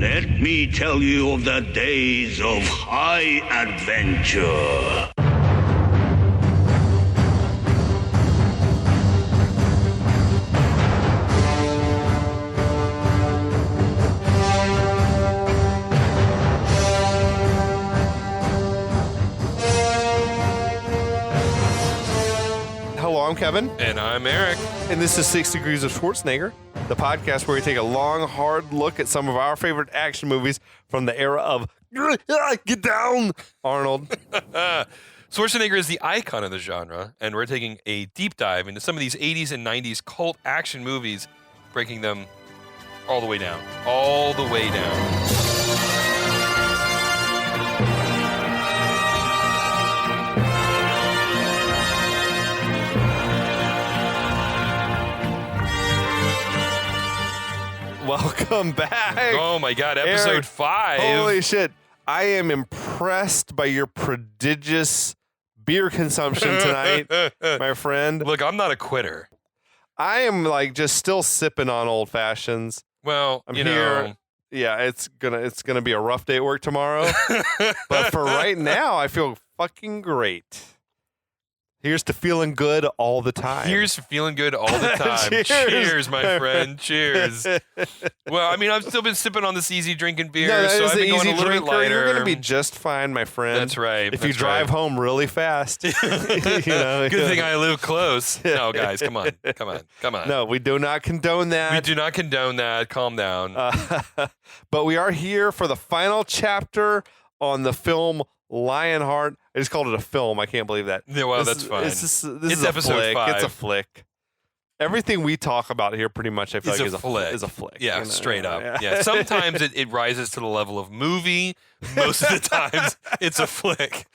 Let me tell you of the days of high adventure. Hello, I'm Kevin. And I'm Eric. And this is 6 Degrees of Schwarzenegger, the podcast where we take a long, hard look at some of our favorite action movies from the era of Get Down, Arnold. Schwarzenegger is the icon of the genre, and we're taking a deep dive into some of these 80s and 90s cult action movies, breaking them all the way down. All the way down. Welcome back. Oh my God, episode Eric, 5. Holy shit. I am impressed by your prodigious beer consumption tonight, my friend. Look, I'm not a quitter. I am like just still sipping on old fashions. Well, I'm you here. know. Yeah, it's gonna be a rough day at work tomorrow. But for right now, I feel fucking great. Here's to feeling good all the time. Here's to feeling good all the time. Cheers, my friend. Cheers. Well, I mean, I've still been sipping on this easy drinking beer, No, so I've been going a little bit drinker. lighter. You're going to be just fine, my friend. That's right. If you drive home really fast. Good thing I live close. No, guys, come on. No, we do not condone that. We do not condone that. Calm down. But we are here for the final chapter on the film Lionheart. I just called it a film. I can't believe that. Yeah, well, that's fine. This is episode a flick. 5. It's a flick. Everything we talk about here pretty much I feel like is a flick. Yeah, you know? straight up. Yeah. Yeah. Sometimes it rises to the level of movie. Most of the times it's a flick.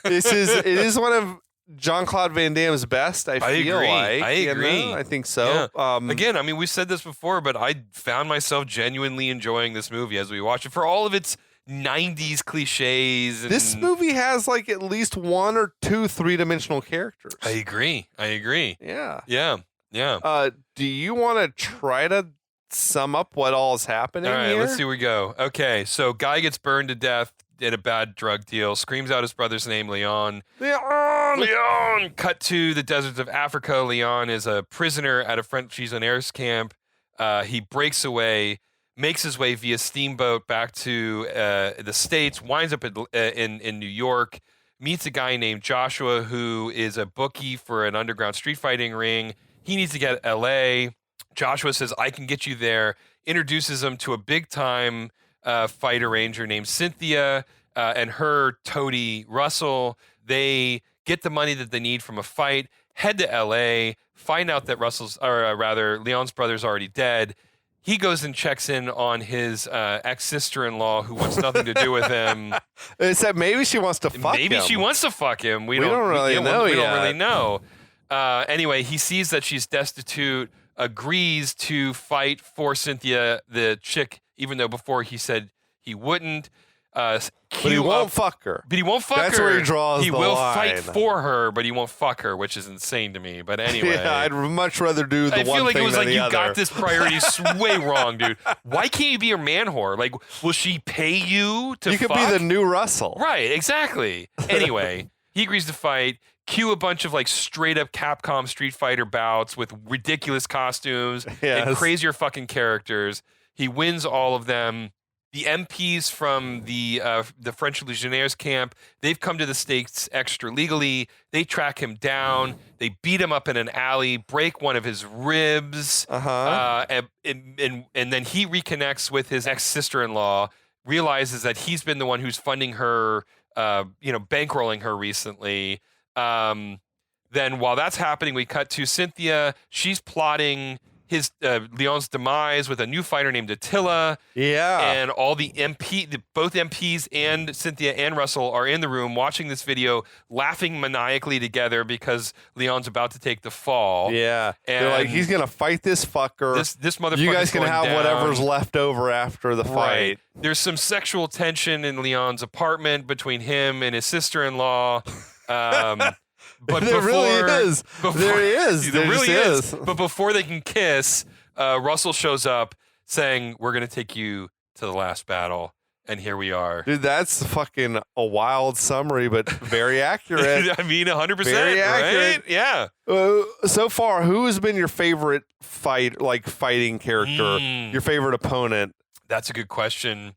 It is one of Jean-Claude Van Damme's best, I feel agree. like. I agree. You know? I think so. Yeah. Again, I mean, we've said this before, but I found myself genuinely enjoying this movie as we watched it for all of its 90s cliches. And this movie has like at least one or two three-dimensional characters. I agree. Yeah. Yeah. Do you want to try to sum up what all is happening All right, here? let's see where we go. Okay, so guy gets burned to death in a bad drug deal, screams out his brother's name, Leon. Leon! Cut to the deserts of Africa. Leon is a prisoner at a French legionnaires camp. He breaks away, makes his way via steamboat back to the States, winds up in New York, meets a guy named Joshua who is a bookie for an underground street fighting ring. He needs to get L.A. Joshua says, I can get you there, introduces him to a big-time fight arranger named Cynthia and her toady Russell. They get the money that they need from a fight, head to L.A., find out that Leon's brother's already dead. He goes and checks in on his ex-sister-in-law who wants nothing to do with him. Except maybe she wants to fuck him. Maybe she wants to fuck him. We don't really know We yet. don't really know. Anyway, he sees that she's destitute, agrees to fight for Cynthia, the chick, even though before he said he wouldn't. But he won't fuck her. But he won't fuck That's her. where he draws He the will line. fight for her, but he won't fuck her, which is insane to me. But anyway. Yeah, I'd much rather do the one thing I feel like it was than like the you other. got this priority way wrong, dude. Why can't you be a man whore? Like, will she pay you to You fuck? could be the new Russell. Right, exactly. Anyway, he agrees to fight. Cue a bunch of like straight up Capcom Street Fighter bouts with ridiculous costumes and Yes. crazier fucking characters. He wins all of them. The MPs from the French Legionnaires camp, they've come to the States extra legally. They track him down. They beat him up in an alley, break one of his ribs. And then he reconnects with his ex-sister-in-law, realizes that he's been the one who's funding her, bankrolling her recently. Then while that's happening, we cut to Cynthia. She's plotting his Leon's demise with a new fighter named Attila. Yeah. And all both MPs and Cynthia and Russell are in the room watching this video, laughing maniacally together because Leon's about to take the fall. Yeah. And they're like, he's going to fight this fucker. This motherfucker. You guys can have down. whatever's left over after the fight. Right. There's some sexual tension in Leon's apartment between him and his sister-in-law. But there really is. There is. There really is. But before they can kiss, Russell shows up saying, "We're going to take you to the last battle, and here we are. Dude, that's fucking a wild summary, but very accurate. I mean, 100%. Very accurate. Right? Yeah. So far, who has been your favorite fighting character? Your favorite opponent? That's a good question.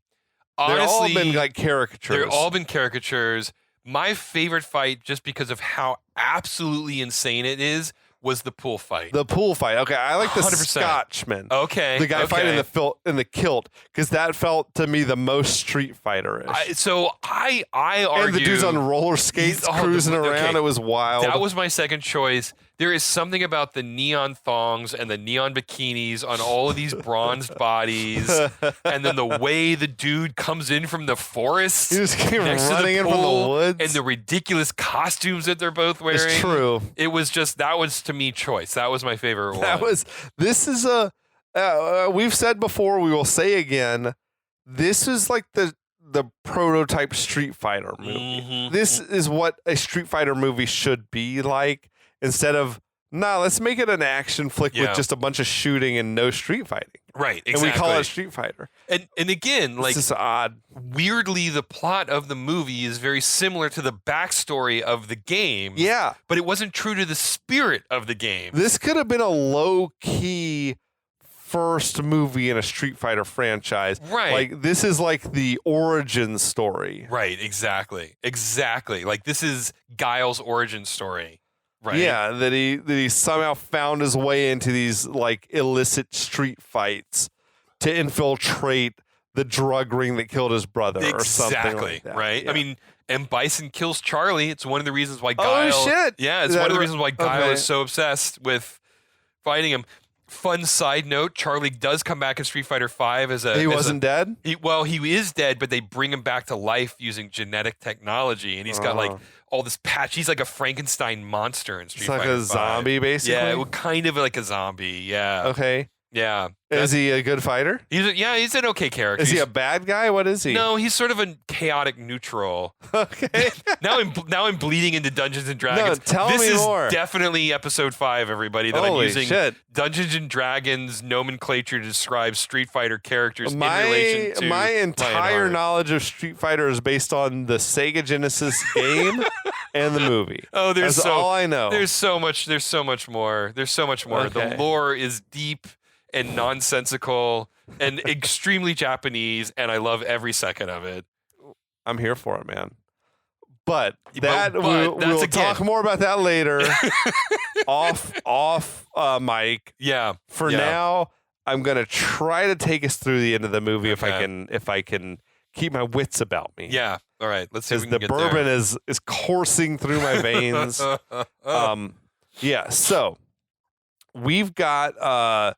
They've Honestly, all been like caricatures. They've all been caricatures. My favorite fight, just because of how absolutely insane it is, was the pool fight. The pool fight. Okay, I like the 100%. Scotchman. Okay. The guy fighting in the kilt, because that felt to me the most Street Fighter-ish. I argue. And the dude's on roller skates cruising around. Okay. It was wild. That was my second choice. There is something about the neon thongs and the neon bikinis on all of these bronzed bodies, and then the way the dude comes in from the forest. He just came next to running the in from the pool, woods. and the ridiculous costumes that they're both wearing. It's true. That was to me choice. That was my favorite one. This is we've said before, we will say again, this is like the prototype Street Fighter movie. Mm-hmm. This is what a Street Fighter movie should be like, instead of, let's make it an action flick with just a bunch of shooting and no street fighting. Right, exactly. And we call it Street Fighter. And again, like, this is odd. Weirdly, the plot of the movie is very similar to the backstory of the game. Yeah. But it wasn't true to the spirit of the game. This could have been a low-key first movie in a Street Fighter franchise. Right. Like, this is like the origin story. Right, exactly. Like, this is Guile's origin story. Right. Yeah, that he somehow found his way into these like illicit street fights to infiltrate the drug ring that killed his brother or something like that. Right. Yeah. I mean, and Bison kills Charlie. It's one of the reasons why Guile. Oh shit! Yeah, it's one of the reasons why Guile is so obsessed with fighting him. Fun side note: Charlie does come back in Street Fighter V as a. He wasn't dead. He is dead, but they bring him back to life using genetic technology, and he's got like all this patch. He's like a Frankenstein monster in Street Fighter. It's like a zombie, basically. Yeah, kind of like a zombie. Yeah. Okay. Yeah. Is he a good fighter? He's an okay character. Is he a bad guy? What is he? No, he's sort of a chaotic neutral. Okay. now I'm bleeding into Dungeons and Dragons. No, tell me more. This is definitely episode 5, everybody, that Holy I'm using shit. Dungeons and Dragons nomenclature to describe Street Fighter characters in relation to my entire Lionheart. knowledge of Street Fighter is based on the Sega Genesis game and the movie. Oh, That's all I know. There's so much more. Okay. The lore is deep and nonsensical and extremely Japanese, and I love every second of it. I'm here for it, man. But we'll again. talk more about that later. off mic. Yeah. For now, I'm gonna try to take us through the end of the movie if I can keep my wits about me. Yeah. All right. Let's see if Because we the can get bourbon there. is coursing through my veins. Yeah. So we've got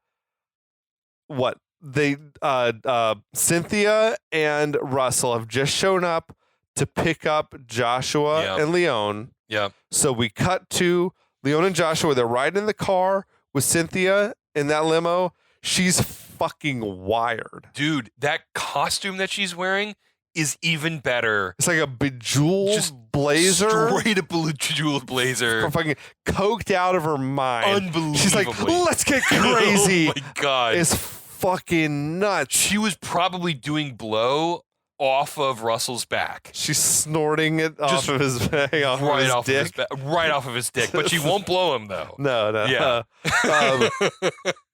Cynthia and Russell have just shown up to pick up Joshua and Leon. Yeah. So we cut to Leon and Joshua. They're riding in the car with Cynthia in that limo. She's fucking wired. Dude, that costume that she's wearing is even better. It's like a bejeweled blazer. Straight up bejeweled blazer. Fucking coked out of her mind. Unbelievable. She's like, let's get crazy. Oh my God. It's fucking nuts. She was probably doing blow off of Russell's back. She's snorting it off of his dick. Right off of his dick. But she won't blow him, though. No. Yeah.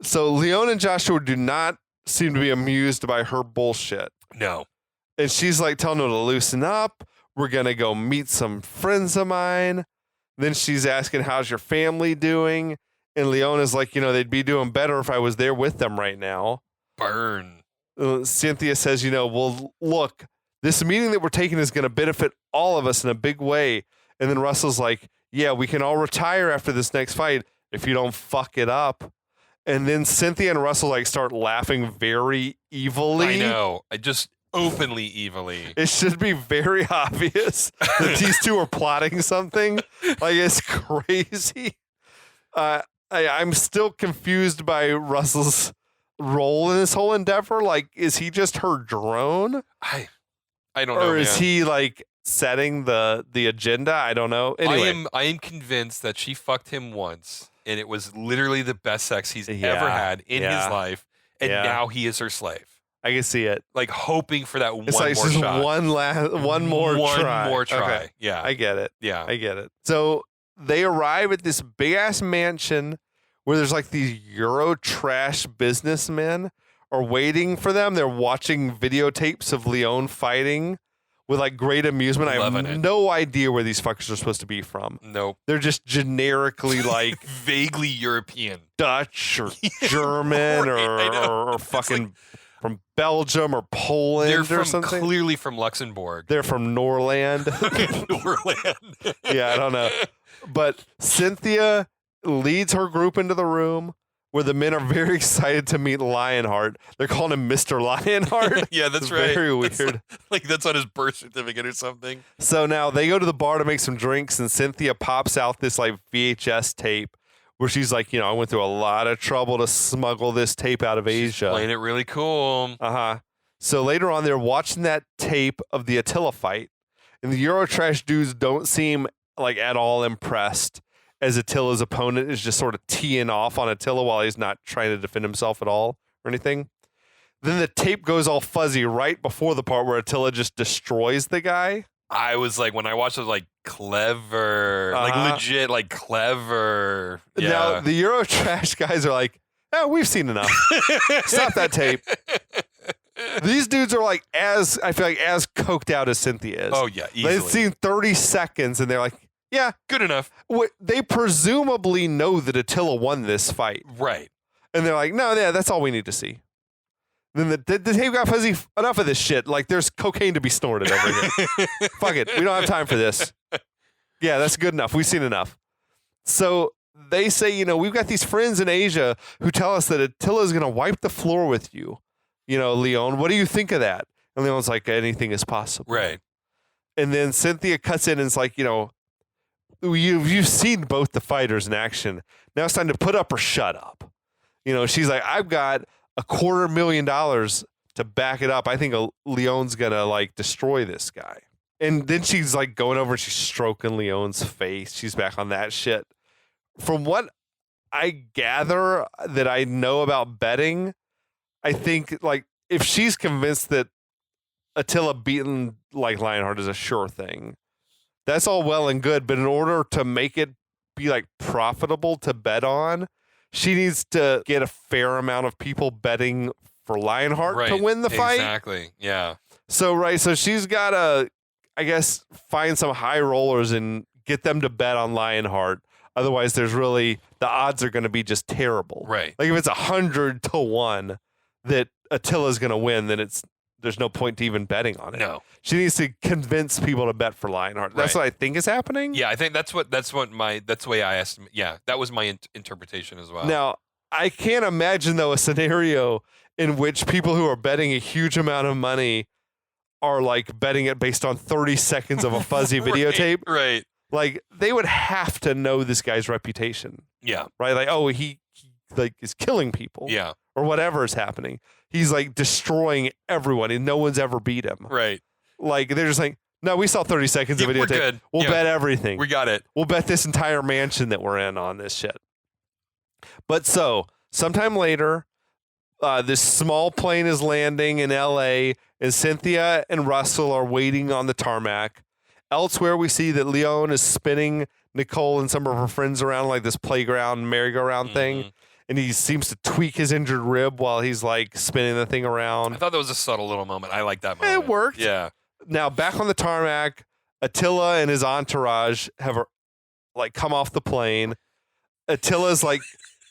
So Leon and Joshua do not seem to be amused by her bullshit. No. And she's like telling them to loosen up. We're going to go meet some friends of mine. Then she's asking, how's your family doing? And Leon is like, they'd be doing better if I was there with them right now. Burn. Cynthia says, well, look, this meeting that we're taking is going to benefit all of us in a big way. And then Russell's like, yeah, we can all retire after this next fight if you don't fuck it up. And then Cynthia and Russell like start laughing very evilly. I know. Just openly evilly. It should be very obvious that these two are plotting something. Like, it's crazy. I'm still confused by Russell's role in this whole endeavor. Like, is he just her drone? I don't know. Or is he like setting the agenda? I don't know. Anyway. I am convinced that she fucked him once, and it was literally the best sex he's ever had in his life, and now he is her slave. I can see it. Like hoping for that It's one like more just shot. one more try. One more try. Okay. Yeah. I get it. Yeah. I get it. So they arrive at this big ass mansion where there's like these Euro trash businessmen are waiting for them. They're watching videotapes of Leon fighting with like great amusement. I Loving have it. no idea where these fuckers are supposed to be from. Nope. They're just generically like Vaguely European. Dutch or German Right, I know. or It's fucking from Belgium or Poland They're or from something. clearly from Luxembourg. They're from Norland. Norland. Yeah, I don't know. But Cynthia leads her group into the room where the men are very excited to meet Lionheart. They're calling him Mr. Lionheart. Yeah, that's It's right. very That's weird. like that's on his birth certificate or something. So now they go to the bar to make some drinks, and Cynthia pops out this like VHS tape where she's like, I went through a lot of trouble to smuggle this tape out of Asia. Playing it really cool. So later on, they're watching that tape of the Attila fight, and the Eurotrash dudes don't seem like at all impressed as Attila's opponent is just sort of teeing off on Attila while he's not trying to defend himself at all or anything. Then the tape goes all fuzzy right before the part where Attila just destroys the guy. I was like, when I watched it, I was like, clever. Like legit, like clever. Yeah. Now, the Eurotrash guys are like, we've seen enough. Stop that tape. These dudes are like I feel like as coked out as Cynthia is. Oh, yeah, easily. They've seen 30 seconds and they're like, yeah. Good enough. They presumably know that Attila won this fight. Right. And they're like, no, yeah, that's all we need to see. Then the tape got fuzzy. Enough of this shit. Like, there's cocaine to be snorted over here. Fuck it. We don't have time for this. Yeah, that's good enough. We've seen enough. So they say, we've got these friends in Asia who tell us that Attila is going to wipe the floor with you. Leon, what do you think of that? And Leon's like, anything is possible. Right. And then Cynthia cuts in and is like, you've seen both the fighters in action. Now it's time to put up or shut up. She's like, I've got $250,000 to back it up. I think Leon's gonna like destroy this guy. And then she's like going over and she's stroking Leon's face. She's back on that shit. From what I gather that I know about betting, I think like if she's convinced that Attila beating like Lionheart is a sure thing, that's all well and good. But in order to make it be like profitable to bet on, she needs to get a fair amount of people betting for Lionheart to win the fight. Exactly. Yeah. So she's got to, I guess, find some high rollers and get them to bet on Lionheart. Otherwise, the odds are going to be just terrible. Right. Like if it's 100-1 that Attila's going to win, then there's no point to even betting on it. No. She needs to convince people to bet for Lionheart. That's what I think is happening. Yeah, I think that's the way I asked. Yeah, that was my interpretation as well. Now, I can't imagine though a scenario in which people who are betting a huge amount of money are like betting it based on 30 seconds of a fuzzy videotape. Right. Like they would have to know this guy's reputation. Yeah. Right? Like, oh, he like is killing people. Yeah. Or whatever is happening. He's like destroying everyone and no one's ever beat him. Right. Like they're just like, no, we saw 30 seconds of videotape. We're good. We'll bet everything. We got it. We'll bet this entire mansion that we're in on this shit. But so, sometime later, this small plane is landing in LA, and Cynthia and Russell are waiting on the tarmac. Elsewhere, we see that Leon is spinning Nicole and some of her friends around like this playground merry-go-round thing. And he seems to tweak his injured rib while he's like spinning the thing around. I thought that was a subtle little moment. I like that moment. It worked. Yeah. Now, back on the tarmac, Attila and his entourage have like come off the plane. Attila's like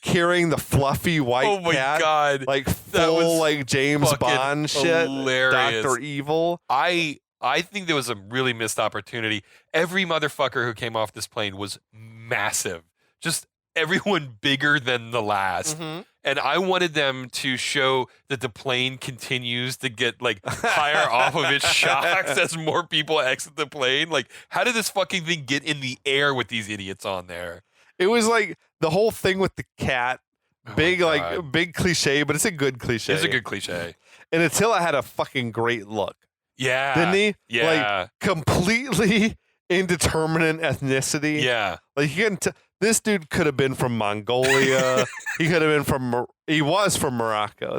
carrying the fluffy white Oh my cat. God. Like That full was like James Bond shit. hilarious. Dr. Evil. I think there was a really missed opportunity. Every motherfucker who came off this plane was massive. Just everyone bigger than the last. Mm-hmm. And I wanted them to show that the plane continues to get like higher off of its shocks as more people exit the plane. Like, how did this fucking thing get in the air with these idiots on there? It was like the whole thing with the cat. Oh Big, my like God. big cliche, but it's a good cliche. It's a good cliche. And Attila had a fucking great look. Yeah. Didn't he? Yeah. Like completely indeterminate ethnicity. Yeah. Like you can This dude could have been from Mongolia. He could have been he was from Morocco.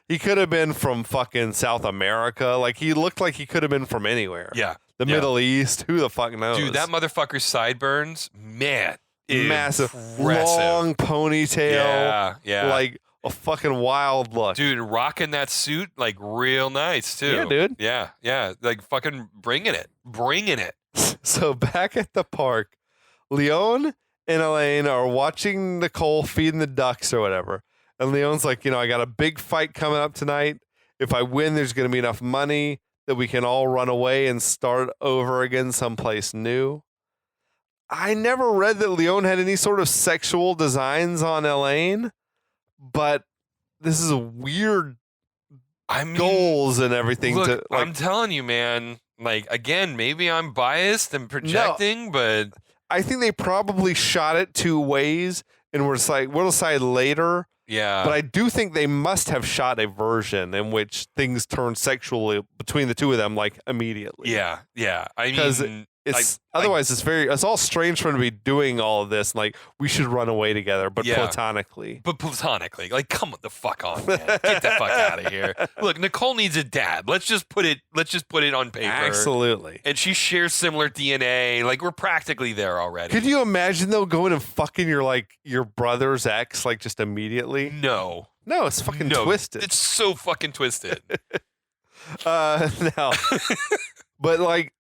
He could have been from fucking South America. Like, he looked like he could have been from anywhere. Yeah. The Middle East. Who the fuck knows? Dude, that motherfucker's sideburns, man. Massive. Impressive. Long ponytail. Yeah. Like a fucking wild look. Dude, rocking that suit, like, real nice, too. Yeah, dude. Yeah. Like, fucking bringing it. So back at the park, Leon and Elaine are watching Nicole feeding the ducks or whatever. And Leon's like, I got a big fight coming up tonight. If I win, there's going to be enough money that we can all run away and start over again someplace new. I never read that Leon had any sort of sexual designs on Elaine, but this is a weird goals and everything. Look, I'm telling you, man, like, again, maybe I'm biased and projecting, but I think they probably shot it two ways, and we'll decide later. Yeah. But I do think they must have shot a version in which things turn sexually between the two of them, like, immediately. Yeah. I mean, otherwise it's all strange for him to be doing all of this. And, like, we should run away together, but platonically. Like, come the fuck on, man. Get the fuck out of here. Look, Nicole needs a dad. Let's just put it on paper. Absolutely. And she shares similar DNA. Like, we're practically there already. Could you imagine though going and fucking your brother's ex, like, just immediately? No, it's fucking twisted. It's so fucking twisted. No. But, like,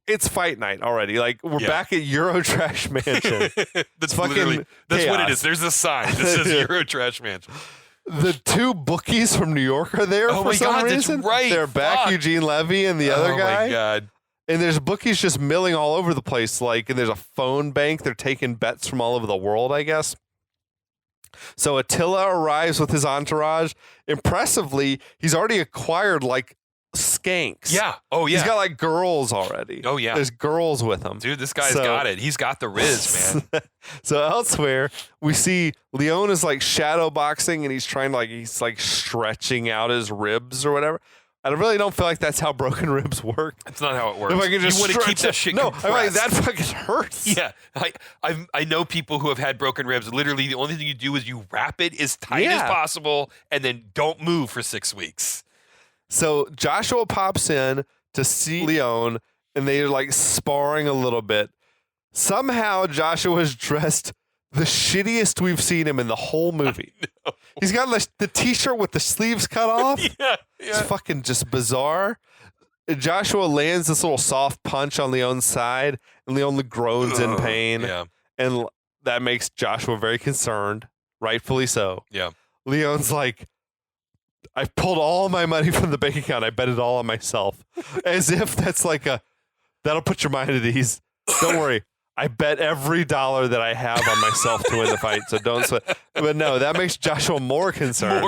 it's fight night already. Like, we're back at Eurotrash Mansion. That's fucking that's chaos. What it is. There's a sign that says Eurotrash Mansion. The two bookies from New York are there for some reason. That's right. They're back, Eugene Levy and the other guy. Oh my god. And there's bookies just milling all over the place. Like, and there's a phone bank. They're taking bets from all over the world, I guess. So Attila arrives with his entourage. Impressively, he's already acquired, like, skanks. Yeah. Oh, yeah. He's got, like, girls already. Oh, yeah. There's girls with him. Dude, this guy's got it. He's got the riz, man. So elsewhere, we see Leon is, like, shadow boxing, and he's stretching out his ribs or whatever. I really don't feel like that's how broken ribs work. That's not how it works. If I can just want to keep that shit compressed. I'm like, that fucking hurts. Yeah. I know people who have had broken ribs. Literally, the only thing you do is you wrap it as tight as possible and then don't move for 6 weeks. So Joshua pops in to see Leon, and they're, like, sparring a little bit. Somehow Joshua's dressed the shittiest we've seen him in the whole movie. He's got the t-shirt with the sleeves cut off. Yeah. It's fucking just bizarre. Joshua lands this little soft punch on Leon's side, and Leon groans in pain. Yeah. And that makes Joshua very concerned, rightfully so. Yeah. Leon's like, I pulled all my money from the bank account. I bet it all on myself. As if that's like that'll put your mind at ease. Don't worry. I bet every dollar that I have on myself to win the fight, so don't sweat. But no, that makes Joshua more concerned.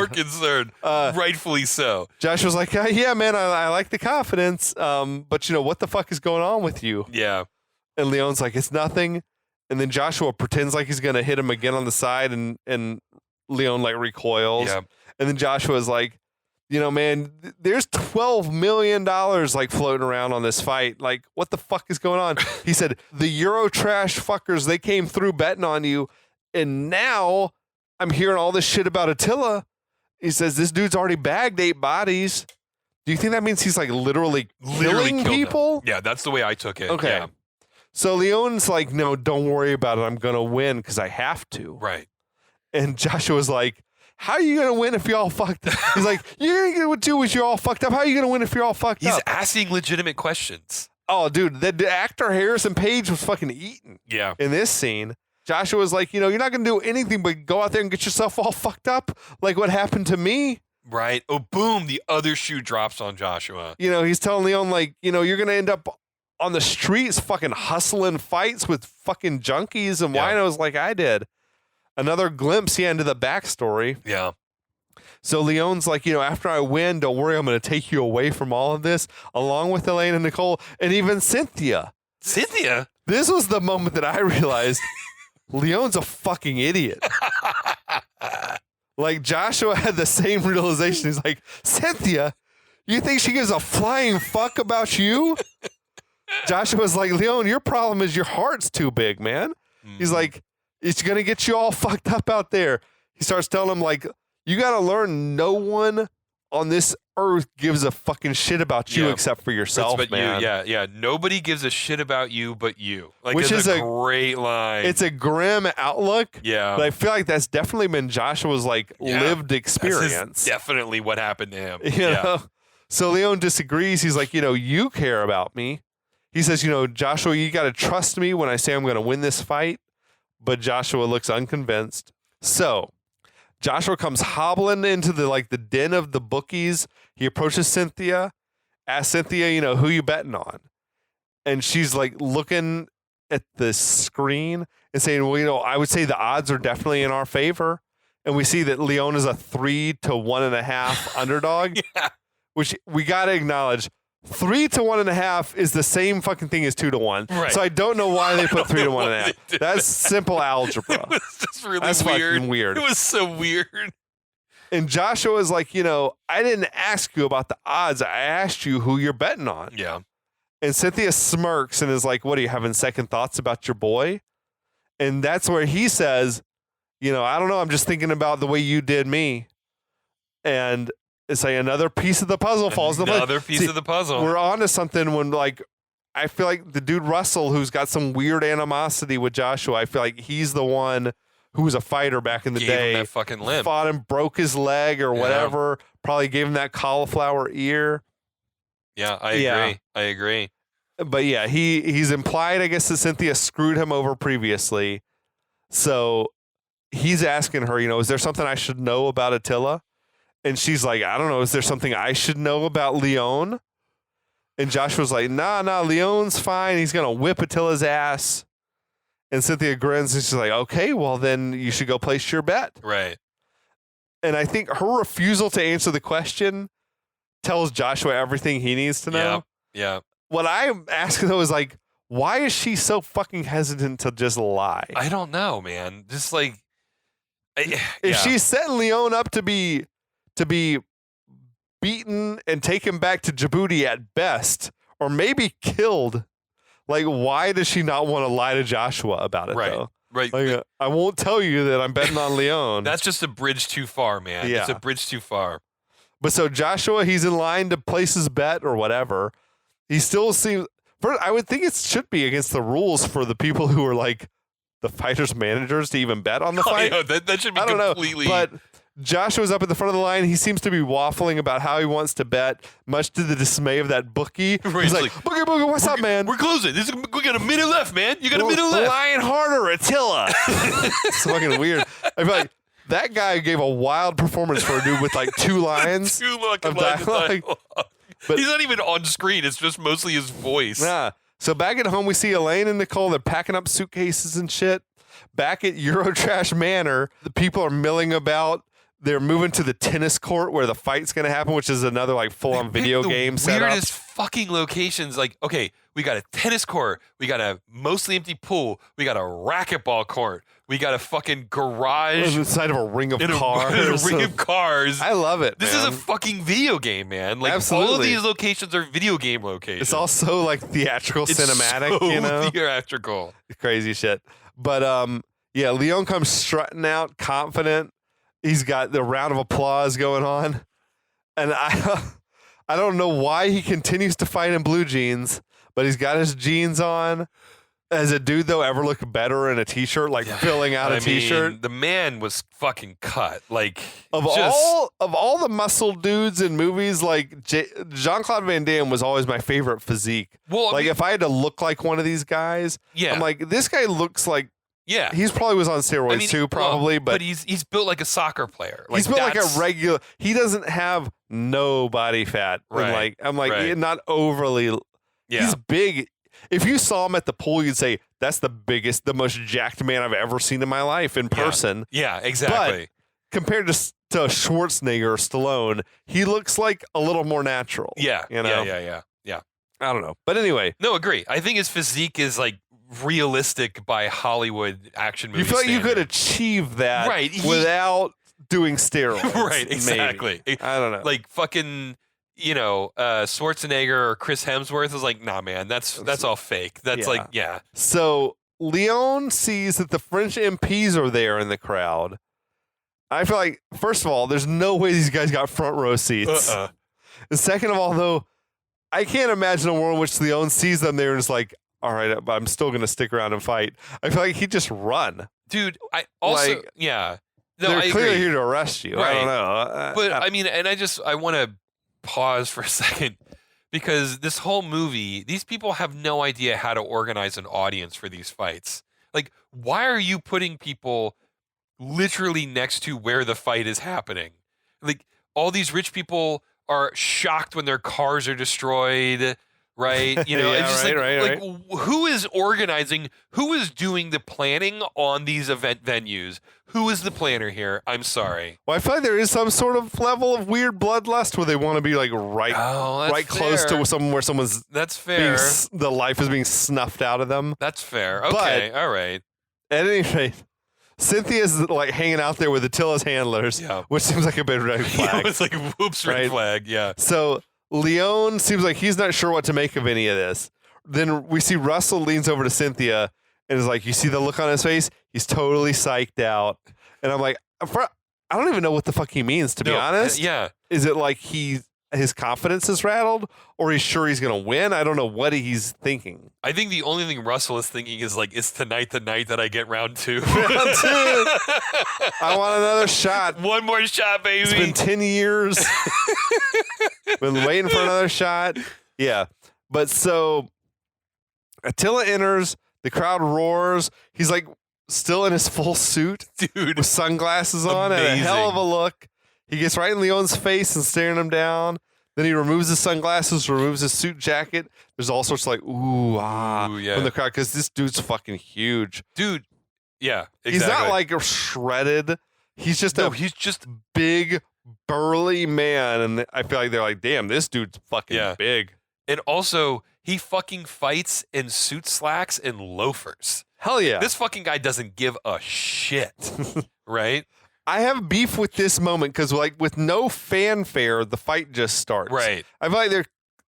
Rightfully so. Joshua's like, yeah, man, I like the confidence, but what the fuck is going on with you? Yeah. And Leon's like, it's nothing. And then Joshua pretends like he's going to hit him again on the side, and Leon, like, recoils. Yeah. And then Joshua's like, man, there's $12 million, like, floating around on this fight. Like, what the fuck is going on? He said, the Eurotrash fuckers, they came through betting on you. And now I'm hearing all this shit about Attila. He says, this dude's already bagged 8 bodies. Do you think that means he's, like, literally killing people? Yeah, that's the way I took it. Okay. Yeah. So Leon's like, no, don't worry about it. I'm going to win because I have to. Right. And Joshua's like, how are you going to win if you're all fucked up? He's like, you're going to do is you're all fucked up. How are you going to win if you're all fucked up? He's asking legitimate questions. Oh, dude, the actor Harrison Page was fucking eaten. Yeah. In this scene. Joshua was like, you're not going to do anything but go out there and get yourself all fucked up like what happened to me. Right. Oh, boom. The other shoe drops on Joshua. He's telling Leon, like, you're going to end up on the streets fucking hustling fights with fucking junkies and winos like I did. Another glimpse into the backstory. Yeah. So Leon's like, after I win, don't worry, I'm going to take you away from all of this, along with Elaine and Nicole, and even Cynthia. Cynthia? This was the moment that I realized Leon's a fucking idiot. Like, Joshua had the same realization. He's like, Cynthia, you think she gives a flying fuck about you? Joshua's like, Leon, your problem is your heart's too big, man. He's like, It's going to get you all fucked up out there. He starts telling him, like, you got to learn no one on this earth gives a fucking shit about you except for yourself, but man. Yeah. Nobody gives a shit about you but you. Like, Which is a great line. It's a grim outlook. Yeah. But I feel like that's definitely been Joshua's, like, lived experience. Definitely what happened to him. You know? So Leon disagrees. He's like, you care about me. He says, Joshua, you got to trust me when I say I'm going to win this fight. But Joshua looks unconvinced. So Joshua comes hobbling into the den of the bookies. He approaches Cynthia, asks Cynthia, who you betting on? And she's like looking at the screen and saying, well, I would say the odds are definitely in our favor. And we see that Leon is a 3 to 1.5 underdog, which we got to acknowledge. 3 to 1.5 is the same fucking thing as 2 to 1. Right. So I don't know why they put 3 to 1.5. That's simple algebra. It was just really That's weird. fucking weird. It was so weird. And Joshua is like, I didn't ask you about the odds. I asked you who you're betting on. Yeah. And Cynthia smirks and is like, what, are you having second thoughts about your boy? And that's where he says, I don't know. I'm just thinking about the way you did me. And it's like another piece of the puzzle falls into place. Another piece of the puzzle. We're on to something when, I feel like the dude Russell, who's got some weird animosity with Joshua, I feel like he's the one who was a fighter back in the Gave day. him that fucking limp. Fought him, broke his leg or whatever. Probably gave him that cauliflower ear. Yeah, I agree. But yeah, he's implied, I guess, that Cynthia screwed him over previously. So he's asking her, is there something I should know about Attila? And she's like, I don't know. Is there something I should know about Leon? And Joshua's like, nah, Leon's fine. He's going to whip Attila's ass. And Cynthia grins and she's like, okay, well, then you should go place your bet. Right. And I think her refusal to answer the question tells Joshua everything he needs to know. Yeah. What I'm asking, though, is like, why is she so fucking hesitant to just lie? I don't know, man. Just like, if she's setting Leon up to be beaten and taken back to Djibouti at best, or maybe killed, like, why does she not want to lie to Joshua about it, though? Right. Like, I won't tell you that I'm betting on Leon. That's just a bridge too far, man. Yeah. It's a bridge too far. But so Joshua, he's in line to place his bet or whatever. He still seems... I would think it should be against the rules for the people who are like the fighters' managers to even bet on the fight. Yeah, that should be completely... But Joshua's up at the front of the line. He seems to be waffling about how he wants to bet, much to the dismay of that bookie. He's like, Boogie, what's up, man? We're closing. We got a minute left, man. You got a minute left. Lionheart or Attila. It's fucking weird. I feel like that guy gave a wild performance for a dude with like 2 lines of dialogue. But he's not even on screen. It's just mostly his voice. Yeah. So back at home, we see Elaine and Nicole. They're packing up suitcases and shit. Back at Eurotrash Manor, the people are milling about. They're moving to the tennis court where the fight's going to happen, which is another like full-on video game setup. Weirdest fucking locations. Like, okay, we got a tennis court. We got a mostly empty pool. We got a racquetball court. We got a fucking garage. Inside of a ring of cars. A ring of cars. I love it, This is a fucking video game, man. Like, Absolutely. all of these locations are video game locations. It's also like theatrical, cinematic, so theatrical. Crazy shit. But yeah, Leon comes strutting out, confident. He's got the round of applause going on. And I don't know why he continues to fight in blue jeans, but he's got his jeans on. Has a dude, though, ever look better in a T-shirt, like filling out a T-shirt? Mean, the man was fucking cut. Like, of all the muscle dudes in movies, like Jean-Claude Van Damme was always my favorite physique. Well, if I had to look like one of these guys, I'm like, this guy looks like. Yeah, he's probably was on steroids too, probably. But he's built like a soccer player. Like, he's built like a regular. He doesn't have no body fat. Right. And not overly. Yeah. He's big. If you saw him at the pool, you'd say that's the biggest, the most jacked man I've ever seen in my life in person. Yeah, exactly. But compared to Schwarzenegger or Stallone, he looks like a little more natural. Yeah, yeah. I don't know, but anyway, no, agree. I think his physique is like realistic by Hollywood action movie. You feel like standard. you could achieve that without doing steroids. Right, exactly. Maybe. I don't know. Like fucking, Schwarzenegger or Chris Hemsworth is like, nah, man, that's all fake. That's So Leon sees that the French MPs are there in the crowd. I feel like, first of all, there's no way these guys got front row seats. And second of all, though, I can't imagine a world in which Leon sees them there and is like, all right, I'm still going to stick around and fight. I feel like he'd just run. Dude, I also, Like, yeah. No, They're I clearly agree. here to arrest you. Right. I don't know. But I mean, and I want to pause for a second because this whole movie, these people have no idea how to organize an audience for these fights. Like, why are you putting people literally next to where the fight is happening? Like, all these rich people are shocked when their cars are destroyed, right? You know, Yeah, it's just right. who is organizing? Who is doing the planning on these event venues? Who is the planner here? I'm sorry. Well, I feel like there is some sort of level of weird bloodlust where they want to be like right close to someone where someone's That's fair. the life is being snuffed out of them. That's fair. Okay, all right. At any rate, Cynthia's like hanging out there with Attila's handlers, Yeah. which seems like a bit red flag. It's like whoops, red Right. flag. Yeah. So Leon seems like he's not sure what to make of any of this. Then we see Russell leans over to Cynthia and is like, you see the look on his face? He's totally psyched out. And I'm like, I don't even know what the fuck he means, to be honest. Yeah. Is it like his confidence is rattled or he's sure he's going to win? I don't know what he's thinking. I think the only thing Russell is thinking is like, is tonight the night that I get round 2? Round 2. I want another shot. One more shot, baby. It's been 10 years. Been waiting for another shot. Yeah. But so Attila enters, the crowd roars. He's like still in his full suit, Dude. with sunglasses on and a hell of a look. He gets right in Leon's face and staring him down. Then he removes his sunglasses, removes his suit jacket. There's all sorts of like, ooh, yeah. from the crowd because this dude's fucking huge. Dude. Yeah. Exactly. He's not like shredded. He's just he's just big, burly man. And I feel like they're like, damn, this dude's fucking big. And also, he fucking fights in suit slacks and loafers. Hell yeah. This fucking guy doesn't give a shit. Right? I have beef with this moment because, like, with no fanfare, the fight just starts. Right. I feel like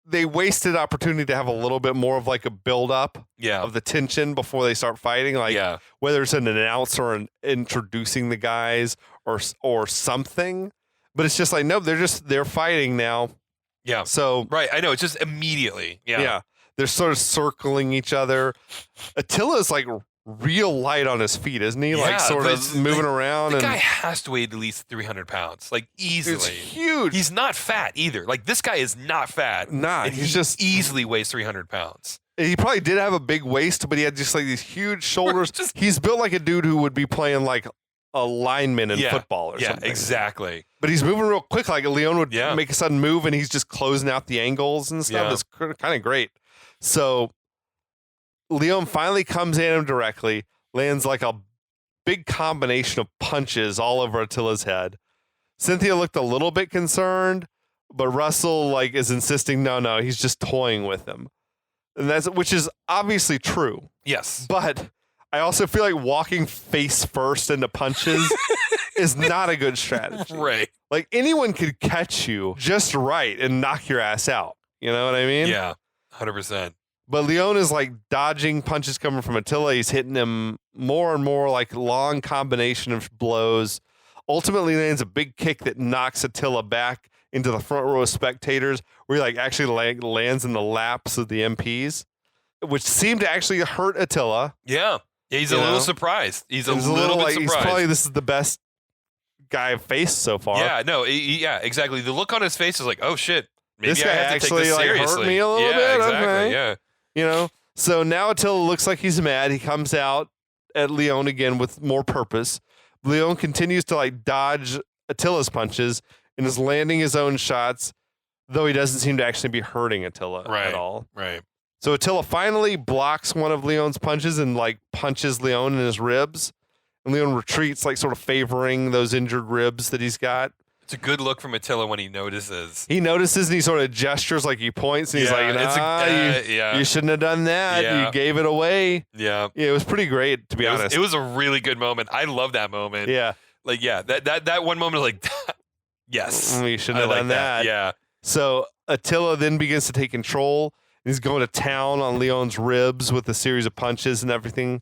they wasted opportunity to have a little bit more of like a build up of the tension before they start fighting. Like, whether it's an announcer and introducing the guys or something. But it's just like, nope, they're fighting now. Yeah. So right, I know. It's just immediately. Yeah. Yeah. They're sort of circling each other. Attila's like real light on his feet, isn't he? Like sort of moving around. The guy has to weigh at least 300 pounds, like easily. It's huge. He's not fat either. Like this guy is not fat. Nah, and he's just easily weighs 300 pounds. He probably did have a big waist, but he had just like these huge shoulders. He's built like a dude who would be playing like a lineman in football or something. Yeah, exactly. But he's moving real quick. Like Leon would Yeah. make a sudden move and he's just closing out the angles and stuff. Yeah. It's kind of great. So Leon finally comes at him directly, lands like a big combination of punches all over Attila's head. Cynthia looked a little bit concerned, but Russell like is insisting, no, he's just toying with him. And which is obviously true. Yes. But I also feel like walking face first into punches is not a good strategy. Right. Like anyone could catch you just right and knock your ass out. You know what I mean? Yeah. 100%. But Leon is like dodging punches coming from Attila. He's hitting him more and more like long combination of blows. Ultimately lands a big kick that knocks Attila back into the front row of spectators where he like actually lands in the laps of the MPs, which seemed to actually hurt Attila. Yeah. He's a little surprised. He's a little bit surprised. He's probably, this is the best guy I've faced so far. Yeah, no, yeah, exactly. The look on his face is like, oh shit. Maybe This guy I have to actually take this like seriously. hurt me a little bit. Exactly. Okay. Yeah. You know, so now Attila looks like he's mad. He comes out at Leon again with more purpose. Leon continues to like dodge Attila's punches and is landing his own shots, though he doesn't seem to actually be hurting Attila at all. Right. So Attila finally blocks one of Leon's punches and like punches Leon in his ribs. And Leon retreats, like sort of favoring those injured ribs that he's got. It's a good look from Attila when he notices. He notices and he sort of gestures like he points and he's like, you shouldn't have done that. Yeah. You gave it away. Yeah. Yeah, it was pretty great, to be honest. It was a really good moment. I love that moment. Yeah. Like, yeah, that one moment, like, yes. You shouldn't have done that. Yeah. So Attila then begins to take control. He's going to town on Leon's ribs with a series of punches and everything.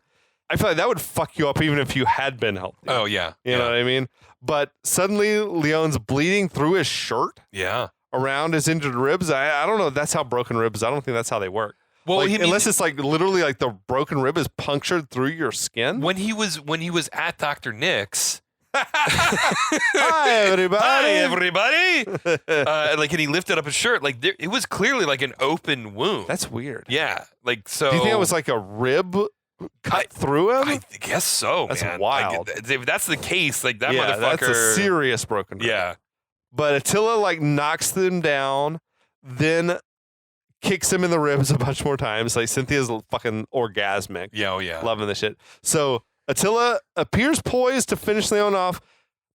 I feel like that would fuck you up even if you had been healthy. Oh, yeah. You know what I mean? But suddenly Leon's bleeding through his shirt around his injured ribs. I don't know if that's how broken ribs, I don't think that's how they work. Well, like, unless it's like literally like the broken rib is punctured through your skin. When he was at Dr. Nick's. Hi, everybody. Hi, everybody. And he lifted up his shirt. Like, it was clearly like an open wound. That's weird. Yeah. Like, so. Do you think it was like a rib cut through him? I guess so, That's man. wild. If that's the case, like, that motherfucker. That's a serious broken rib. Yeah. But Attila, like, knocks them down, then kicks him in the ribs a bunch more times. Like, Cynthia's fucking orgasmic. Yeah, oh, yeah. Loving the shit. So Attila appears poised to finish Leon off,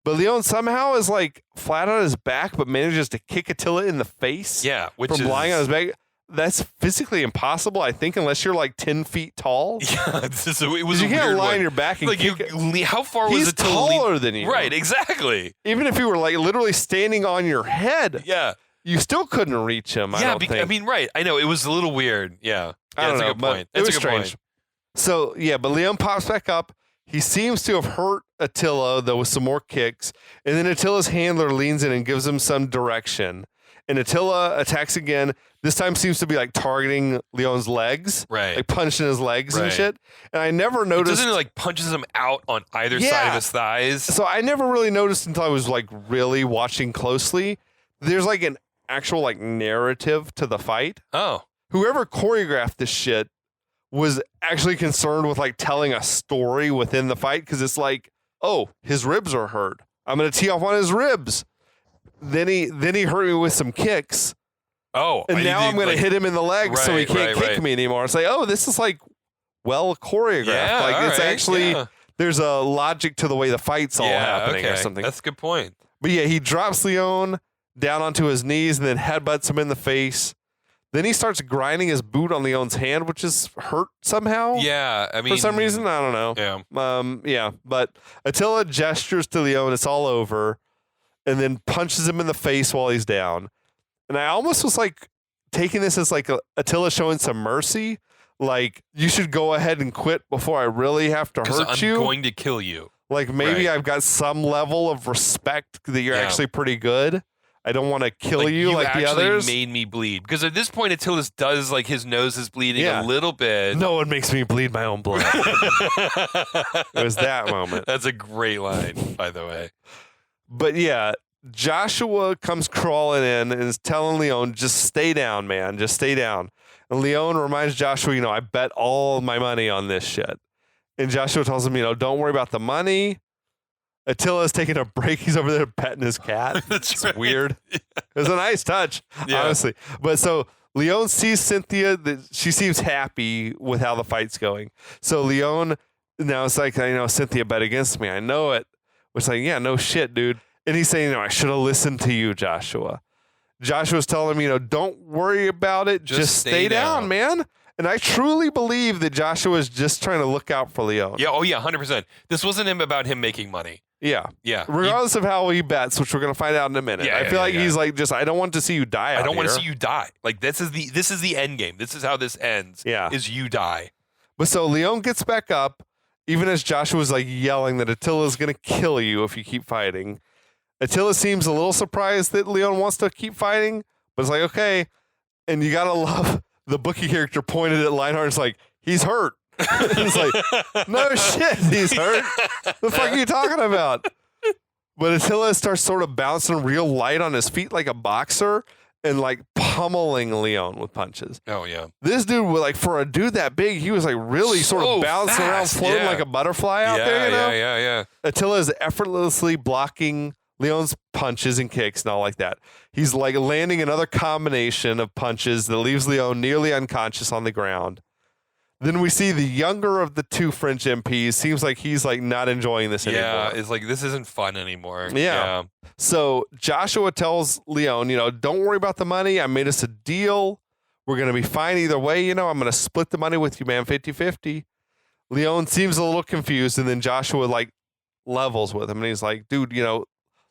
but Leon somehow is like flat on his back, but manages to kick Attila in the face. Yeah, from lying on his back. That's physically impossible, I think, unless you're like 10 feet tall. Yeah, so it was. You can't lie on your back and like kick how far was He's Attila? Taller than you, right? Exactly. Even if you were like literally standing on your head, yeah, you still couldn't reach him. I don't think. I mean, right? I know it was a little weird. Yeah, I don't that's know, a good point. It was That's a good strange. point. So yeah, but Leon pops back up. He seems to have hurt Attila, though, with some more kicks. And then Attila's handler leans in and gives him some direction. And Attila attacks again. This time seems to be like targeting Leon's legs. Right. Like punching his legs and Right. shit. And I never noticed. Doesn't it like punches him out on either side of his thighs? So I never really noticed until I was like really watching closely. There's like an actual like narrative to the fight. Oh. Whoever choreographed this shit was actually concerned with like telling a story within the fight, because it's like, oh, his ribs are hurt. I'm gonna tee off on his ribs. Then he hurt me with some kicks. Oh, and now I'm gonna hit him in the legs so he can't kick me anymore. It's like, oh, this is like well choreographed. Yeah, like it's actually there's a logic to the way the fight's all happening or something. That's a good point. But yeah, he drops Leon down onto his knees and then headbutts him in the face. Then he starts grinding his boot on Leon's hand, which is hurt somehow. Yeah, I mean, for some reason, I don't know. Yeah. Yeah. But Attila gestures to Leon, it's all over, and then punches him in the face while he's down. And I almost was like taking this as like Attila showing some mercy. Like, you should go ahead and quit before I really have to hurt you. I'm going to kill you. Like, maybe I've got some level of respect that you're actually pretty good. I don't want to kill you like the others. Made me bleed, because at this point, Attila does like his nose is bleeding a little bit. No one makes me bleed my own blood. It was that moment. That's a great line, by the way. But yeah, Joshua comes crawling in and is telling Leon, just stay down, man. Just stay down. And Leon reminds Joshua, I bet all my money on this shit. And Joshua tells him, don't worry about the money. Attila's taking a break. He's over there petting his cat. That's weird. It was a nice touch, honestly. But so Leon sees Cynthia. She seems happy with how the fight's going. So Leon now it's like, Cynthia bet against me. I know it. Which like, yeah, no shit, dude. And he's saying, I should have listened to you, Joshua. Joshua's telling him, don't worry about it. Just stay down, man. And I truly believe that Joshua is just trying to look out for Leon. Yeah. Oh, yeah. 100%. This wasn't about him making money. Yeah. Yeah. Regardless of how he bets, which we're going to find out in a minute. Yeah, I feel like he's like, I don't want to see you die. I don't want to see you die. Like, this is the end game. This is how this ends. Yeah. Is you die. But so Leon gets back up, even as Joshua's like yelling that Attila's going to kill you if you keep fighting. Attila seems a little surprised that Leon wants to keep fighting, but it's like, okay. And you got to love the bookie character pointed at Lionheart. It's like, he's hurt. It's like, no shit, he's hurt. The fuck are you talking about? But Attila starts sort of bouncing real light on his feet like a boxer and like pummeling Leon with punches. Oh, yeah. This dude, like, for a dude that big, he was like really sort of bouncing around, floating like a butterfly out there, Yeah. Attila is effortlessly blocking Leon's punches and kicks and all like that. He's like landing another combination of punches that leaves Leon nearly unconscious on the ground. Then we see the younger of the two French MPs. Seems like he's like not enjoying this anymore. Yeah, it's like, this isn't fun anymore. Yeah. So Joshua tells Leon, don't worry about the money. I made us a deal. We're going to be fine either way. I'm going to split the money with you, man, 50-50. Leon seems a little confused, and then Joshua like levels with him, and he's like, dude,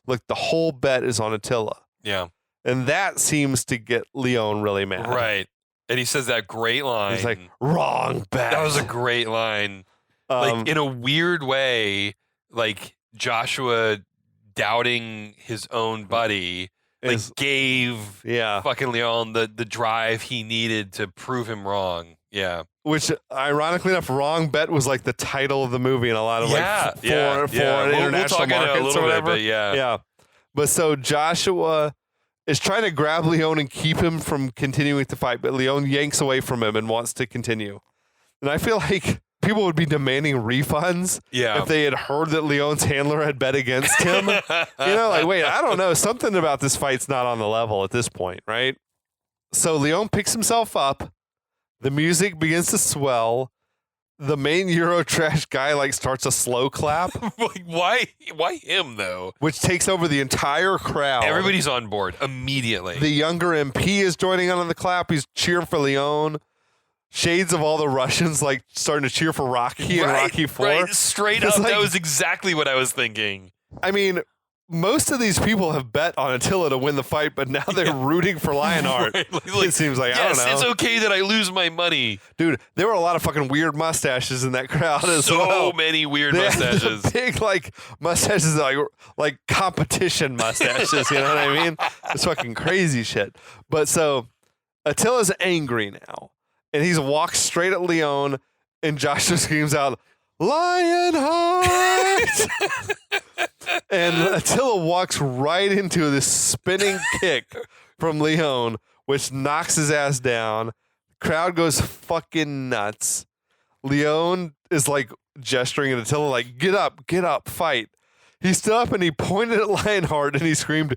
look, the whole bet is on Attila. Yeah. And that seems to get Leon really mad. Right. And he says that great line. He's like, wrong bet. That was a great line. Like in a weird way, like Joshua doubting his own buddy, like gave fucking Leon the drive he needed to prove him wrong. Yeah. Which, ironically enough, Wrong Bet was like the title of the movie in a lot of Yeah, like foreign international markets or whatever. Bit, yeah. Yeah. But so Joshua is trying to grab Leon and keep him from continuing to fight, but Leon yanks away from him and wants to continue. And I feel like people would be demanding refunds if they had heard that Leon's handler had bet against him. Like, wait, I don't know. Something about this fight's not on the level at this point, right? So Leon picks himself up. The music begins to swell. The main Eurotrash guy like starts a slow clap. Why him though? Which takes over the entire crowd. Everybody's on board immediately. The younger MP is joining on the clap. He's cheering for Leon. Shades of all the Russians like starting to cheer for Rocky and Rocky 4. Right, straight up. That was exactly what I was thinking. I mean, most of these people have bet on Attila to win the fight, but now they're rooting for Lionheart. Right, it seems like, I don't know. It's okay that I lose my money. Dude, there were a lot of fucking weird mustaches in that crowd as well. So many weird mustaches. Big, like, mustaches, like competition mustaches, you know what I mean? It's fucking crazy shit. But so, Attila's angry now, and he's walked straight at Leon, and Joshua screams out, Lionheart! And Attila walks right into this spinning kick from Leon, which knocks his ass down. Crowd goes fucking nuts. Leon is like gesturing at Attila like, get up, fight. He stood up and he pointed at Lionheart and he screamed,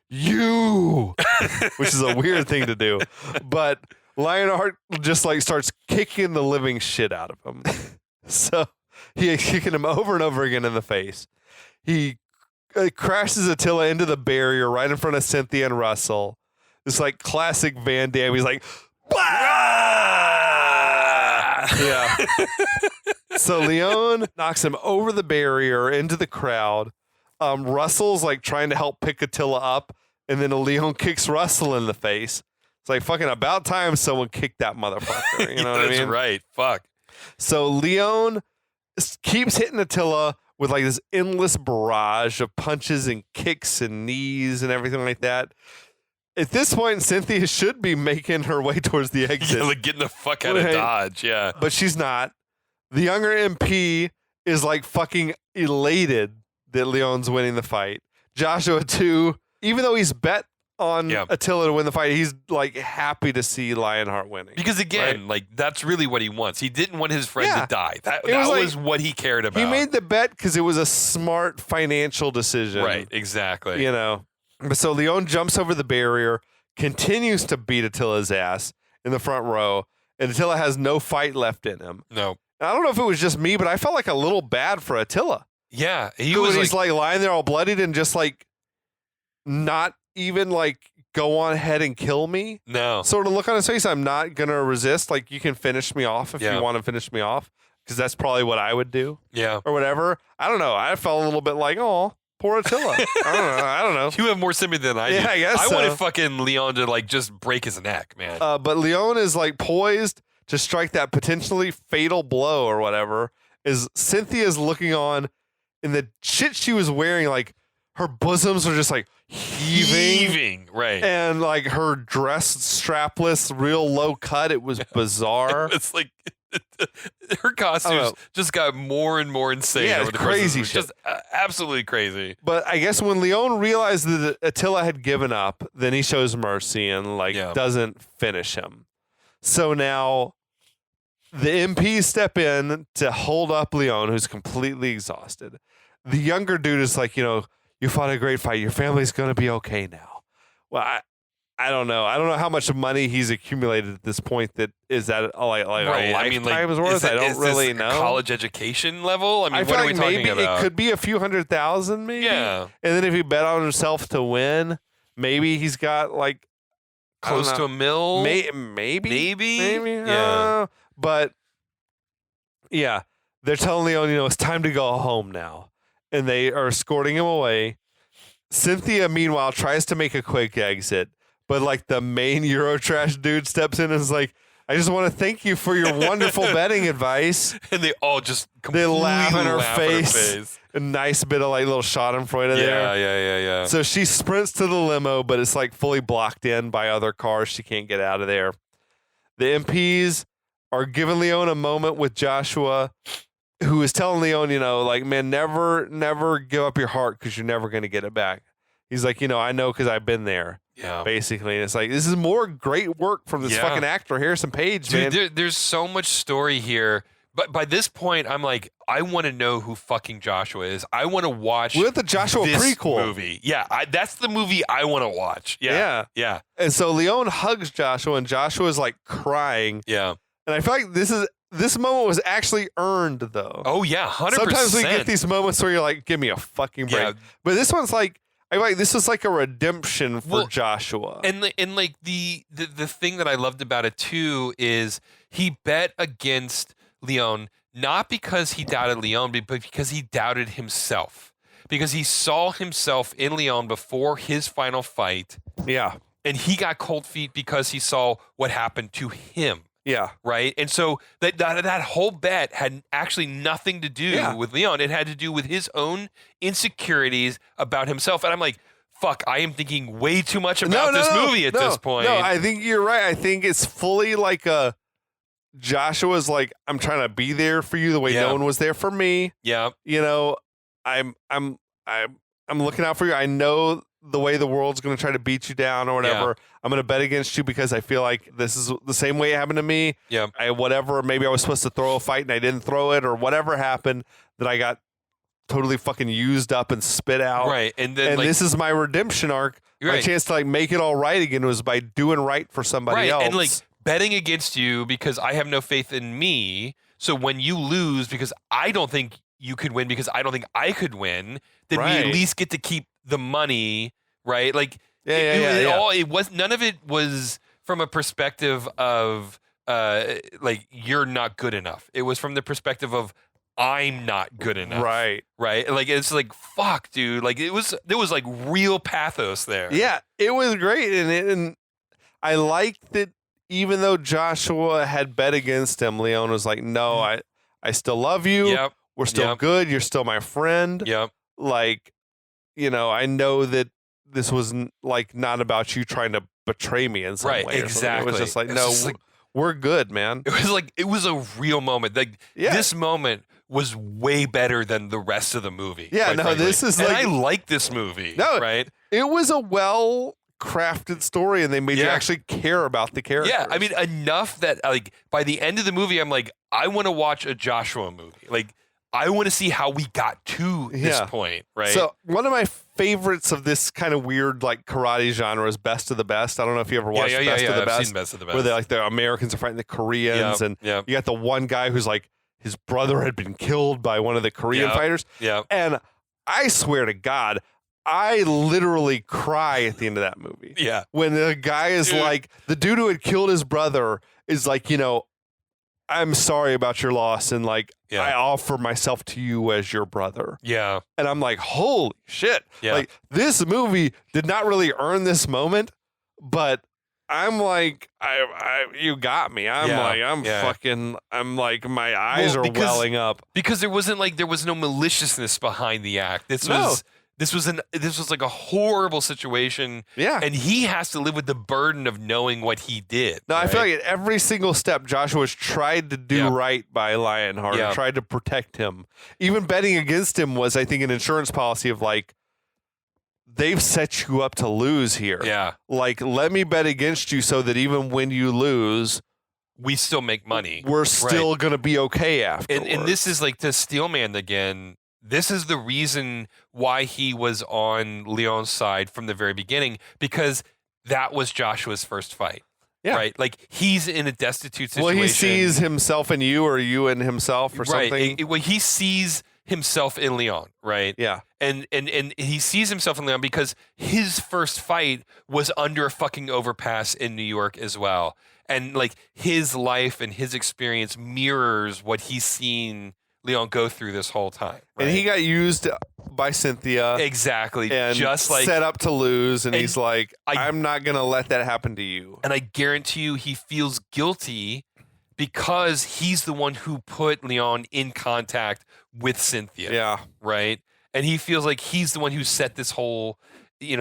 you! Which is a weird thing to do. But Lionheart just like starts kicking the living shit out of him. So he kicking him over and over again in the face. He crashes Attila into the barrier right in front of Cynthia and Russell. It's like classic Van Damme. He's like, yeah. So Leon knocks him over the barrier into the crowd. Russell's like trying to help pick Attila up, and then Leon kicks Russell in the face. It's like fucking about time someone kicked that motherfucker. You know what I mean? That's right. Fuck. So Leon keeps hitting Attila with like this endless barrage of punches and kicks and knees and everything like that. At this point, Cynthia should be making her way towards the exit. Yeah, like getting the fuck out of Dodge, yeah. But she's not. The younger MP is like fucking elated that Leon's winning the fight. Joshua, too, even though he's bet on Attila to win the fight, he's like happy to see Lionheart winning. Because again, like that's really what he wants. He didn't want his friend to die. That was what he cared about. He made the bet because it was a smart financial decision. Right, exactly. You know. But so Leon jumps over the barrier, continues to beat Attila's ass in the front row, and Attila has no fight left in him. No. And I don't know if it was just me, but I felt like a little bad for Attila. Yeah. He's like lying there all bloodied and just like not even like go on ahead and kill me. No. Sort of look on his face. I'm not going to resist. Like you can finish me off if you want to finish me off. Because that's probably what I would do. Yeah. Or whatever. I don't know. I felt a little bit like, oh, poor Attila. I don't know. You have more sympathy than I do. Yeah, I guess I wanted fucking Leon to like just break his neck, man. But Leon is like poised to strike that potentially fatal blow or whatever. Is Cynthia's looking on, and the shit she was wearing, like her bosoms are just like heaving, right? And like her dress strapless, real low cut. It was bizarre. It's like her costumes just got more and more insane. Yeah, over the crazy course of shit. Just absolutely crazy. But I guess when Leon realized that Attila had given up, then he shows mercy and like doesn't finish him. So now the MPs step in to hold up Leon, who's completely exhausted. The younger dude is like, you fought a great fight. Your family's going to be okay now. Well, I don't know. I don't know how much money he's accumulated at this point. That is that like a lifetime's worth? I don't really know. College education level? I mean, I what are we like talking maybe about? It could be a few $100,000 maybe. Yeah. And then if he bet on himself to win, maybe he's got like close to $1 million. Maybe. Yeah. But yeah, they're telling Leon, it's time to go home now. And they are escorting him away. Cynthia, meanwhile, tries to make a quick exit. But like the main Eurotrash dude steps in and is like, I just want to thank you for your wonderful betting advice. And they all just completely laugh in her laugh face. A nice bit of like little Schadenfreude there. Yeah. So she sprints to the limo, but it's like fully blocked in by other cars. She can't get out of there. The MPs are giving Leon a moment with Joshua, who is telling Leon, like, man, never give up your heart because you're never going to get it back. He's like, I know because I've been there. Yeah. Basically. And it's like, this is more great work from this fucking actor, Harrison Page, Dude, man. there's so much story here. But by this point, I'm like, I want to know who fucking Joshua is. I want to watch With the Joshua this prequel movie. Yeah, that's the movie I want to watch. Yeah. And so Leon hugs Joshua, and Joshua is like crying. Yeah. And I feel like this moment was actually earned, though. Oh, yeah, 100%. Sometimes we get these moments where you're like, give me a fucking break. Yeah. But this one's like, I feel like this is like a redemption for Joshua. And like the thing that I loved about it, too, is he bet against Leon, not because he doubted Leon, but because he doubted himself. Because he saw himself in Leon before his final fight. Yeah. And he got cold feet because he saw what happened to him. Yeah. Right. And so that whole bet had actually nothing to do with Leon. It had to do with his own insecurities about himself. And I'm like, fuck, I am thinking way too much about this movie at this point. No, I think you're right. I think it's fully like Joshua's like, I'm trying to be there for you the way no one was there for me. Yeah. I'm looking out for you. I know the way the world's going to try to beat you down or whatever. Yeah. I'm going to bet against you because I feel like this is the same way it happened to me. Yeah. Maybe I was supposed to throw a fight and I didn't throw it, or whatever happened that I got totally fucking used up and spit out. Right. And then this is my redemption arc. My chance to like make it all right again was by doing right for somebody else. And like betting against you because I have no faith in me. So when you lose because I don't think you could win because I don't think I could win, then we at least get to keep the money, right? Like it was none of it was from a perspective of like you're not good enough. It was from the perspective of I'm not good enough. Right. Like it's like fuck, dude. Like there was like real pathos there. Yeah, it was great, and I liked that. Even though Joshua had bet against him, Leon was like, "No, I still love you. Yep. We're still good. You're still my friend. Yep. Like, I know that this was like not about you trying to betray me in some way. Exactly. It was just like, we're good, man. It was a real moment. Like this moment was way better than the rest of the movie. Yeah, no, frankly. this is and like, I like this movie. No, right? It was a crafted story, and they made you actually care about the characters. Yeah, I mean enough that like by the end of the movie, I'm like, I want to watch a Joshua movie. Like I want to see how we got to this point, right? So one of my favorites of this kind of weird like karate genre is Best of the Best. I don't know if you ever watched Best of the I've Best. seen Best of the Best. Where the Americans are fighting the Koreans, and you got the one guy who's like his brother had been killed by one of the Korean fighters. Yeah. And I swear to God, I literally cry at the end of that movie. Yeah. When the guy is like, the dude who had killed his brother is like, I'm sorry about your loss, and like I offer myself to you as your brother. Yeah. And I'm like, holy shit. Yeah. Like this movie did not really earn this moment, but I'm like, you got me. I'm fucking, I'm like, my eyes are welling up. Because there was no maliciousness behind the act. This was like a horrible situation. Yeah. And he has to live with the burden of knowing what he did. No, I feel like at every single step, Joshua's tried to do right by Lionheart, tried to protect him. Even betting against him was, I think, an insurance policy of like, they've set you up to lose here. Yeah. Like, let me bet against you so that even when you lose, we still make money. We're still going to be okay afterwards. And this is like to Steelman again. This is the reason why he was on Leon's side from the very beginning, because that was Joshua's first fight. Yeah. Right? Like he's in a destitute situation. Well, he sees himself in you, or you in himself, or something. Well, he sees himself in Leon, right? Yeah. And he sees himself in Leon because his first fight was under a fucking overpass in New York as well. And like his life and his experience mirrors what he's seen Leon go through this whole time. Right? And he got used up by Cynthia. Exactly. And just like set up to lose. And he's like, I- I'm not going to let that happen to you. And I guarantee you he feels guilty because he's the one who put Leon in contact with Cynthia. Yeah. Right? And he feels like he's the one who set this whole,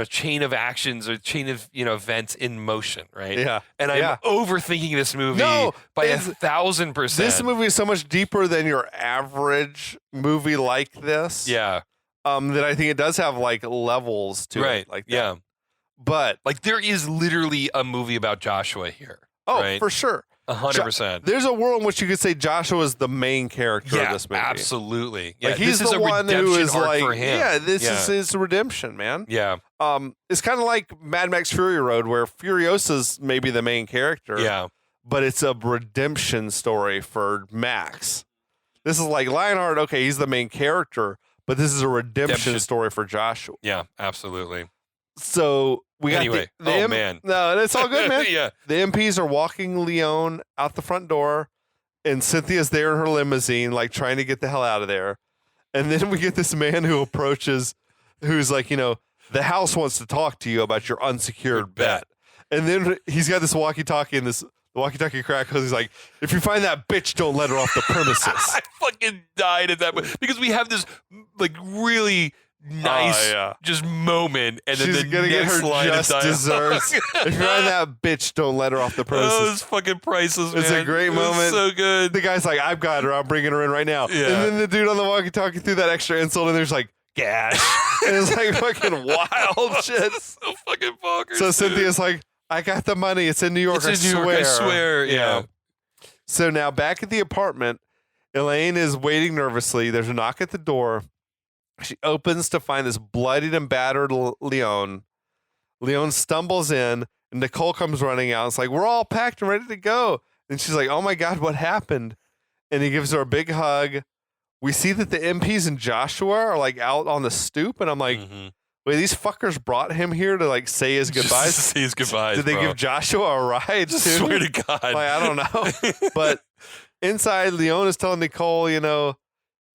chain of actions or chain of, events in motion, right? Yeah. And I'm overthinking this movie by 1,000%. This movie is so much deeper than your average movie like this. Yeah. That I think it does have like levels to it. Like that. Yeah. But like there is literally a movie about Joshua here. Oh, right? for sure. 100%. There's a world in which you could say Joshua is the main character of this movie. Absolutely. Yeah, like he's this is the a one who redemption is arc like, for him. yeah, this is his redemption, man. Yeah. It's kind of like Mad Max Fury Road, where Furiosa's maybe the main character. Yeah. But it's a redemption story for Max. This is like Lionheart. Okay, he's the main character, but this is a redemption story for Joshua. Yeah, absolutely. So we got man. No, it's all good, man. Yeah. The MPs are walking Leon out the front door, and Cynthia's there in her limousine, like trying to get the hell out of there. And then we get this man who approaches, who's like, the house wants to talk to you about your unsecured bet. And then he's got this walkie-talkie, and the walkie-talkie crack because he's like, if you find that bitch, don't let her off the premises. I fucking died at that point because we have this like really nice just moment, and she's then the gonna get next her line just of desserts. If you find that bitch, don't let her off the premises. Oh, it's fucking priceless, man. It's a great moment. So good. The guy's like, I've got her. I'm bringing her in right now. Yeah. And then the dude on the walkie-talkie threw that extra insult, and there's like, gash. And it's like fucking wild shit. So fucking bonkers. So Cynthia's like, I got the money. It's in New York. It's in New York, I swear. Yeah. So now back at the apartment, Elaine is waiting nervously. There's a knock at the door. She opens to find this bloodied and battered Leon. Leon stumbles in, and Nicole comes running out. It's like, we're all packed and ready to go. And she's like, oh my God, what happened? And he gives her a big hug. We see that the MPs and Joshua are like out on the stoop, and I'm like, wait, these fuckers brought him here to like say his goodbyes? Just to say his goodbyes. Did they give Joshua a ride? Just too? swear to God. Like, I don't know. But inside, Leon is telling Nicole, you're going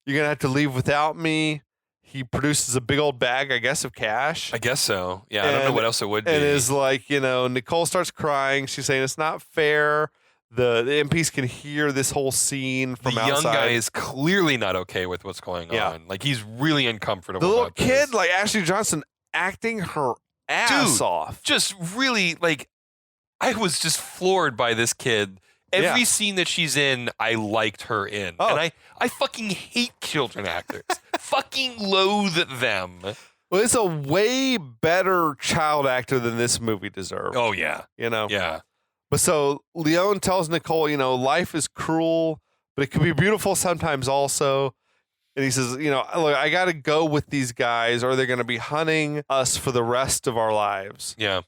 to have to leave without me. He produces a big old bag, I guess, of cash. I guess so. Yeah, I don't know what else it would be. And is like, Nicole starts crying. She's saying it's not fair. The MPs can hear this whole scene from outside. The young guy is clearly not okay with what's going on. Like, he's really uncomfortable. The little about kid, this. like Ashley Johnson, acting her ass off. Just really, like, I was just floored by this kid. Every scene that she's in, I liked her in. Oh. And I fucking hate children actors. Fucking loathe them. Well, it's a way better child actor than this movie deserved. Oh, yeah. Yeah. But so Leon tells Nicole, life is cruel, but it can be beautiful sometimes also. And he says, look, I got to go with these guys or they're going to be hunting us for the rest of our lives. Yeah.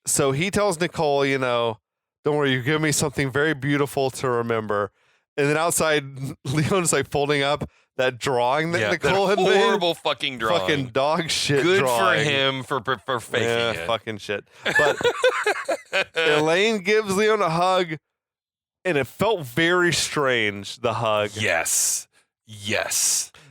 So he tells Nicole, don't worry, you give me something very beautiful to remember. And then outside, Leon's like folding up that drawing that Nicole had made. Horrible fucking drawing. Fucking dog shit Good drawing. for him for faking it. Fucking shit. But Elaine gives Leon a hug, and it felt very strange, the hug. Yes.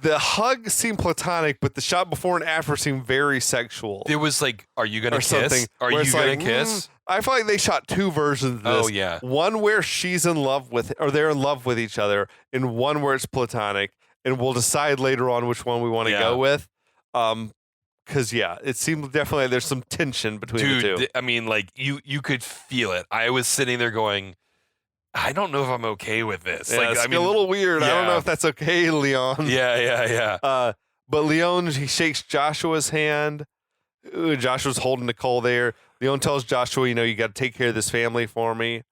The hug seemed platonic, but the shot before and after seemed very sexual. There was like, are you going to kiss? Something, Are you going to kiss? I feel like they shot two versions of this. Oh, yeah. One where she's in love with, or they're in love with each other, and one where it's platonic. And we'll decide later on which one we want to go with. Because, it seemed definitely like there's some tension between the two. I mean, like, you could feel it. I was sitting there going, I don't know if I'm okay with this. Yeah, like, it's a little weird. Yeah. I don't know if that's okay, Leon. Yeah. But Leon, he shakes Joshua's hand. Joshua's holding Nicole there. Leon tells Joshua, you got to take care of this family for me.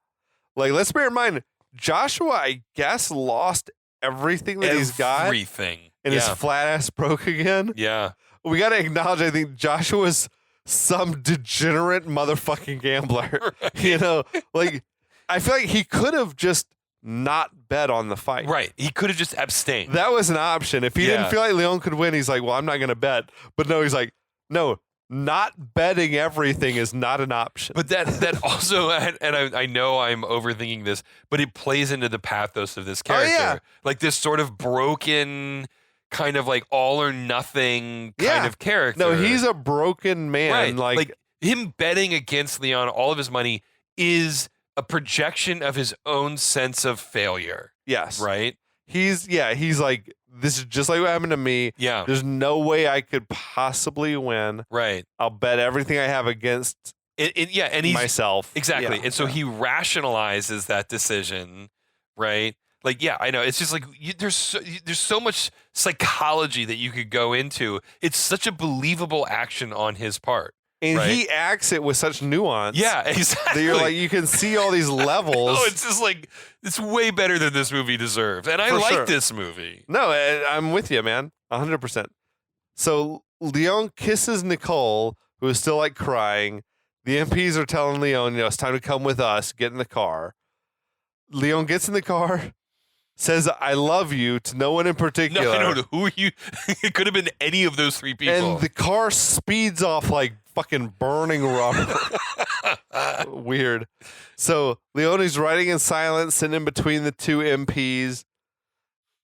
Like, let's bear in mind, Joshua, I guess, lost everything that he's got. Everything. And his flat ass broke again. Yeah. We got to acknowledge, I think Joshua's some degenerate motherfucking gambler. Right. Like, I feel like he could have just not bet on the fight. Right. He could have just abstained. That was an option. If he didn't feel like Leon could win, he's like, well, I'm not going to bet. But no, he's like, no, not betting everything is not an option. But that also, and I know I'm overthinking this, but it plays into the pathos of this character. Oh, yeah. Like this sort of broken kind of like all or nothing kind of character. No, he's a broken man. Right. Like him betting against Leon all of his money is a projection of his own sense of failure. yes. Right? He's like, this is just like what happened to me. Yeah. There's no way I could possibly win. Right. I'll bet everything I have against and he's myself. exactly. Yeah. And so he rationalizes that decision, right? Like, yeah, I know. It's just like there's so much psychology that you could go into. It's such a believable action on his part. And right? he acts it with such nuance. Yeah, exactly. That you're like, you can see all these levels. Oh, it's just like, it's way better than this movie deserves. And I like this movie. No, I'm with you, man. 100%. So Leon kisses Nicole, who is still like crying. The MPs are telling Leon, it's time to come with us, get in the car. Leon gets in the car, says, I love you to no one in particular. No, I don't know who you, it could have been any of those three people. And the car speeds off like fucking burning rubber. Weird. So Leone's riding in silence, sitting in between the two MPs.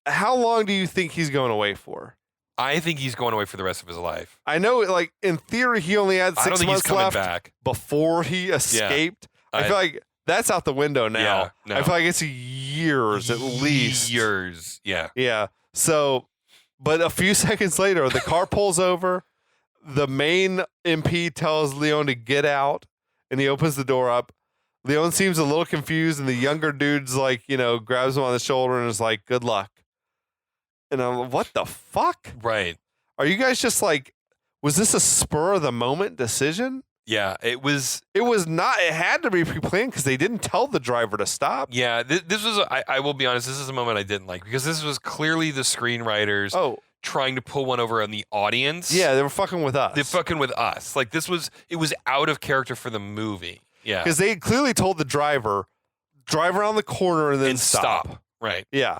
How long do you think he's going away for? I think he's going away for the rest of his life. I know, like, in theory, he only had 6 I don't think months he's coming left back. before he escaped. I feel like that's out the window now. Yeah, no. I feel like it's years at least. Years, yeah. Yeah. So, but a few seconds later, the car pulls over. The main MP tells Leon to get out, and he opens the door up. Leon seems a little confused, and the younger dude's like, grabs him on the shoulder and is like, good luck. And I'm like, what the fuck? Right. Are you guys just like, was this a spur of the moment decision? Yeah, it was. It was not. It had to be pre-planned because they didn't tell the driver to stop. Yeah, this was. I will be honest. This is a moment I didn't like because this was clearly the screenwriters trying to pull one over on the audience. Yeah, they were fucking with us. They're fucking with us. Like it was out of character for the movie. Yeah, because they had clearly told the driver, drive around the corner and then stop. Right. Yeah.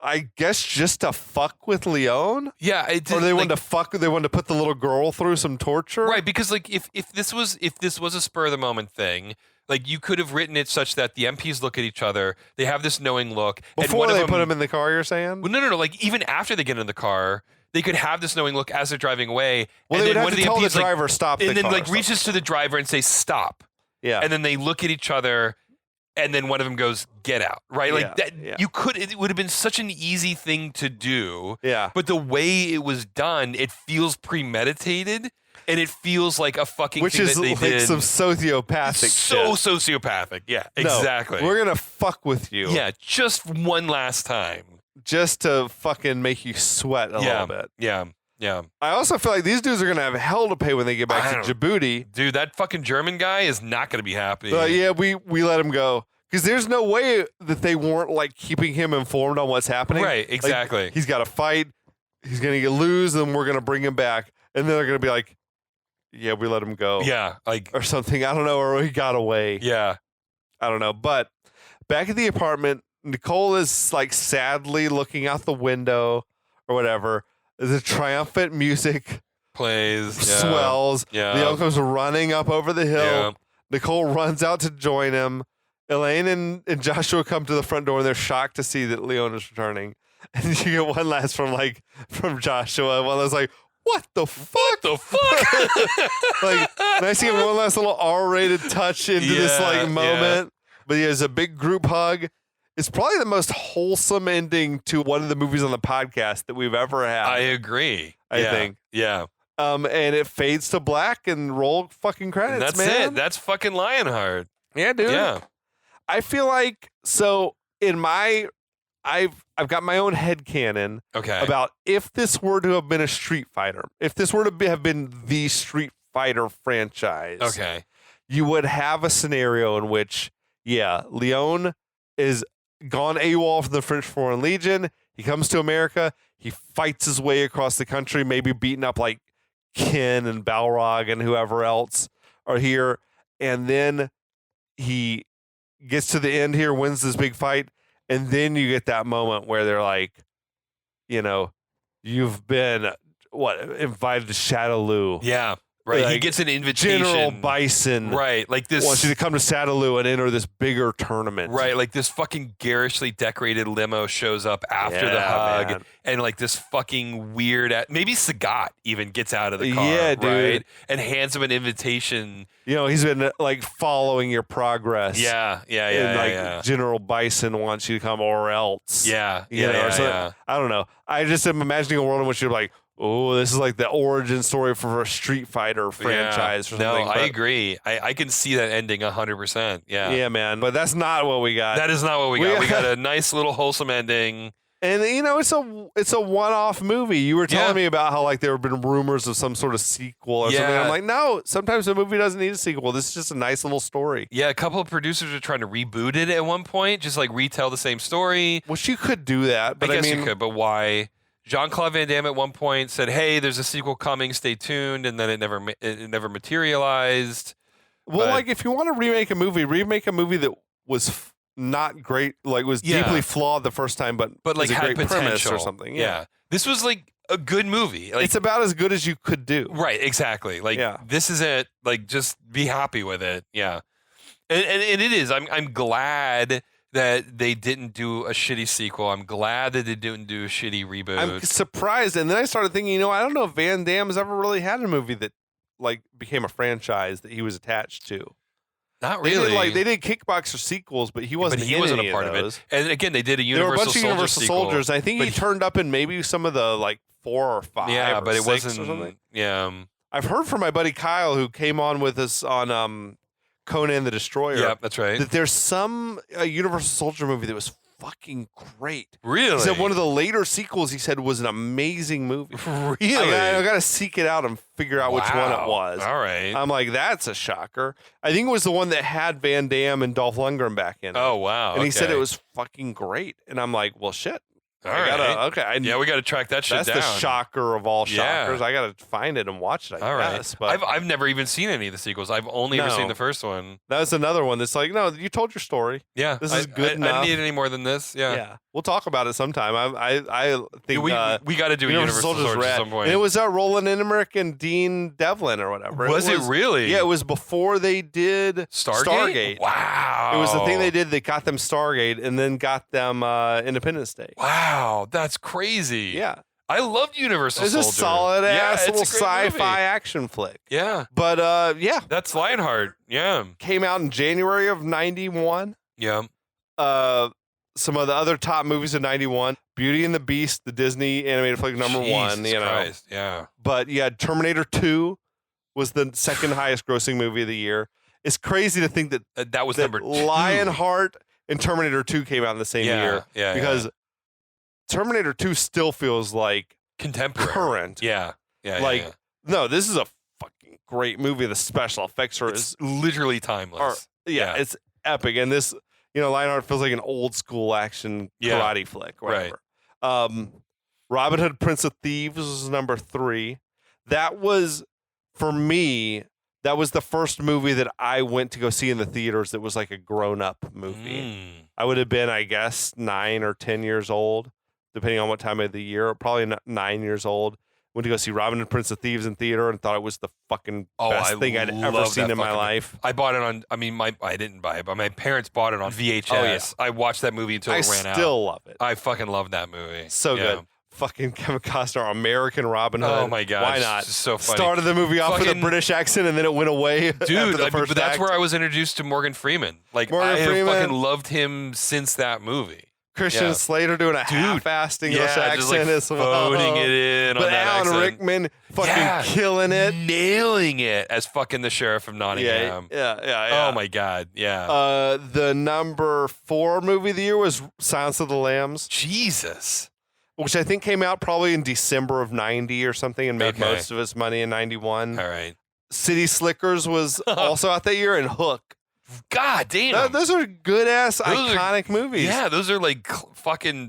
I guess just to fuck with Leon? Yeah, it did, or they wanted to fuck. They wanted to put the little girl through some torture, right? Because like if this was a spur of the moment thing, like you could have written it such that the MPs look at each other, they have this knowing look before they put him in the car. You're saying? Well, no. Like even after they get in the car, they could have this knowing look as they're driving away. Well, and they would then have one to of the tell MPs, the driver stop, and then like reaches to the driver and say stop. Yeah, and then they look at each other. And then one of them goes, get out, right? Like that, it would have been such an easy thing to do. Yeah. But the way it was done, it feels premeditated and it feels like a fucking which thing is that they like did. some sociopathic So shit. sociopathic. Yeah, No, exactly. we're going to fuck with you. Yeah, just one last time. Just to fucking make you sweat a little bit. Yeah. Yeah. I also feel like these dudes are going to have hell to pay when they get back to Djibouti. Dude, that fucking German guy is not going to be happy. Yeah, we let him go. Because there's no way that they weren't like keeping him informed on what's happening. Right, exactly. Like, he's got to fight. He's going to lose, and we're going to bring him back. And then they're going to be like, yeah, we let him go. Yeah. Like, or something. I don't know. Or he got away. Yeah. I don't know. But back at the apartment, Nicole is like sadly looking out the window or whatever. The triumphant music plays, swells. Yeah. Leon comes running up over the hill. Yeah. Nicole runs out to join him. Elaine and Joshua come to the front door and they're shocked to see that Leon is returning. And you get one last from Joshua. One that's like, what the fuck? The fuck? Like, and I see one last little R-rated touch into this like moment. But yeah, it's a big group hug. It's probably the most wholesome ending to one of the movies on the podcast that we've ever had. I agree. I think. Yeah. And it fades to black and roll fucking credits, And that's man. it. That's fucking Lionheart. Yeah, dude. Yeah. I feel like I've got my own headcanon about if this were to have been a Street Fighter, if this were to have been the Street Fighter franchise, you would have a scenario in which, Leon is gone AWOL from the French Foreign Legion. He comes to America. He fights his way across the country, maybe beating up like Ken and Balrog and whoever else are here. And then he gets to the end here, wins this big fight. And then you get that moment where they're like, you've been, invited to Shadaloo. Yeah. Right, he like, gets an invitation. General Bison, Right, like this wants you to come to Sadaloo and enter this bigger tournament. Right, like this fucking garishly decorated limo shows up after the hug, man. and like this fucking weird, maybe Sagat even gets out of the car, Yeah, dude. right, and hands him an invitation. He's been like following your progress. Yeah, And like yeah. General Bison wants you to come or else. Yeah, I don't know. I just am imagining a world in which you're like, oh, this is like the origin story for a Street Fighter franchise or something. No, but I agree. I can see that ending 100%. Yeah. Yeah, man. But that's not what we got. That is not what we got. We got a nice little wholesome ending. And it's a one-off movie. You were telling me about how like there have been rumors of some sort of sequel or something. I'm like, no, sometimes a movie doesn't need a sequel. This is just a nice little story. Yeah, a couple of producers are trying to reboot it at one point, just like retell the same story. Which you could do that, but I guess you could, but why? Jean-Claude Van Damme at one point said, "Hey, there's a sequel coming. Stay tuned," and then it never materialized. Well, like if you want to remake a movie that was not great, like was deeply flawed the first time, but like was a had great premise potential or something. Yeah, this was like a good movie. Like, it's about as good as you could do. Right, exactly. Like this is it. Like just be happy with it. Yeah, and it is. I'm glad that they didn't do a shitty sequel. I'm glad that they didn't do a shitty reboot. I'm surprised, and then I started thinking, I don't know if Van Damme has ever really had a movie that like became a franchise that he was attached to. Not really. They did Kickboxer sequels, but he wasn't. But he wasn't a part of it. And again, they did a Universal Soldier. There were a bunch of Universal sequel, Soldiers. I think he turned up in maybe some of the like 4 or 5. Yeah, but it wasn't. Or something. Yeah. I've heard from my buddy Kyle, who came on with us on Conan the Destroyer. Yeah, that's right. That there's some Universal Soldier movie that was fucking great. Really? He said one of the later sequels he said was an amazing movie. Really? I got to seek it out and figure out which one it was. All right. I'm like, that's a shocker. I think it was the one that had Van Damme and Dolph Lundgren back in it. Oh, wow. And he said it was fucking great. And I'm like, well, shit. We got to track that shit down. That's the shocker of all shockers. Yeah. I got to find it and watch it, I guess. Right. But I've never even seen any of the sequels. I've only ever seen the first one. That's another one that's like, no, you told your story. Yeah. This is good enough. I don't need any more than this. Yeah. Yeah. We'll talk about it sometime. I think we got to do a Universal Soldier at some point. And it was Roland Emmerich and Dean Devlin or whatever. Was it really? Yeah, it was before they did Stargate. Wow. It was the thing they did that got them Stargate and then got them Independence Day. Wow, that's crazy. Yeah. I loved Universal Soldier. It's a solid ass little sci-fi movie. action flick. Yeah. But yeah. That's Lionheart. Yeah. Came out in January of 91. Yeah. Some of the other top movies of 91, Beauty and the Beast, the Disney animated flick number one, Jesus Christ. Yeah. But yeah, Terminator 2 was the second highest grossing movie of the year. It's crazy to think that that was number 2. Lionheart and Terminator 2 came out in the same year. Yeah. Because Terminator 2 still feels like contemporary. Current. Yeah. No, this is a fucking great movie. The special effects are literally timeless. It's epic. And this, Lionheart feels like an old school action karate flick, whatever. Right. Robin Hood, Prince of Thieves was number 3. That was, for me, that was the first movie that I went to go see in the theaters that was like a grown-up movie. I would have been, I guess, 9 or 10 years old, depending on what time of the year. Probably 9 years old. Went to go see Robin Hood, Prince of Thieves in theater and thought it was the fucking best thing I'd ever seen in my life. I bought it on, I didn't buy it, but my parents bought it on VHS. Oh, yeah. I watched that movie until it ran out. I still love it. I fucking love that movie. So good. Fucking Kevin Costner, American Robin Hood. Oh my god! Why not? It's so funny. Started the movie off with a British accent and then it went away. Dude, but that's where I was introduced to Morgan Freeman. Like I have fucking loved him since that movie. Christian Slater doing a half-assed English accent just like as well. phoning it in. But on that Alan accent. Rickman fucking killing it, nailing it as fucking the sheriff of Nottingham. Yeah. Oh my god, yeah. The number 4 movie of the year was Silence of the Lambs. Jesus. Which I think came out probably in December of 90 or something and made most of its money in 91. All right. City Slickers was also out that year, and Hook. God damn. Those are good-ass, iconic movies. Yeah, those are like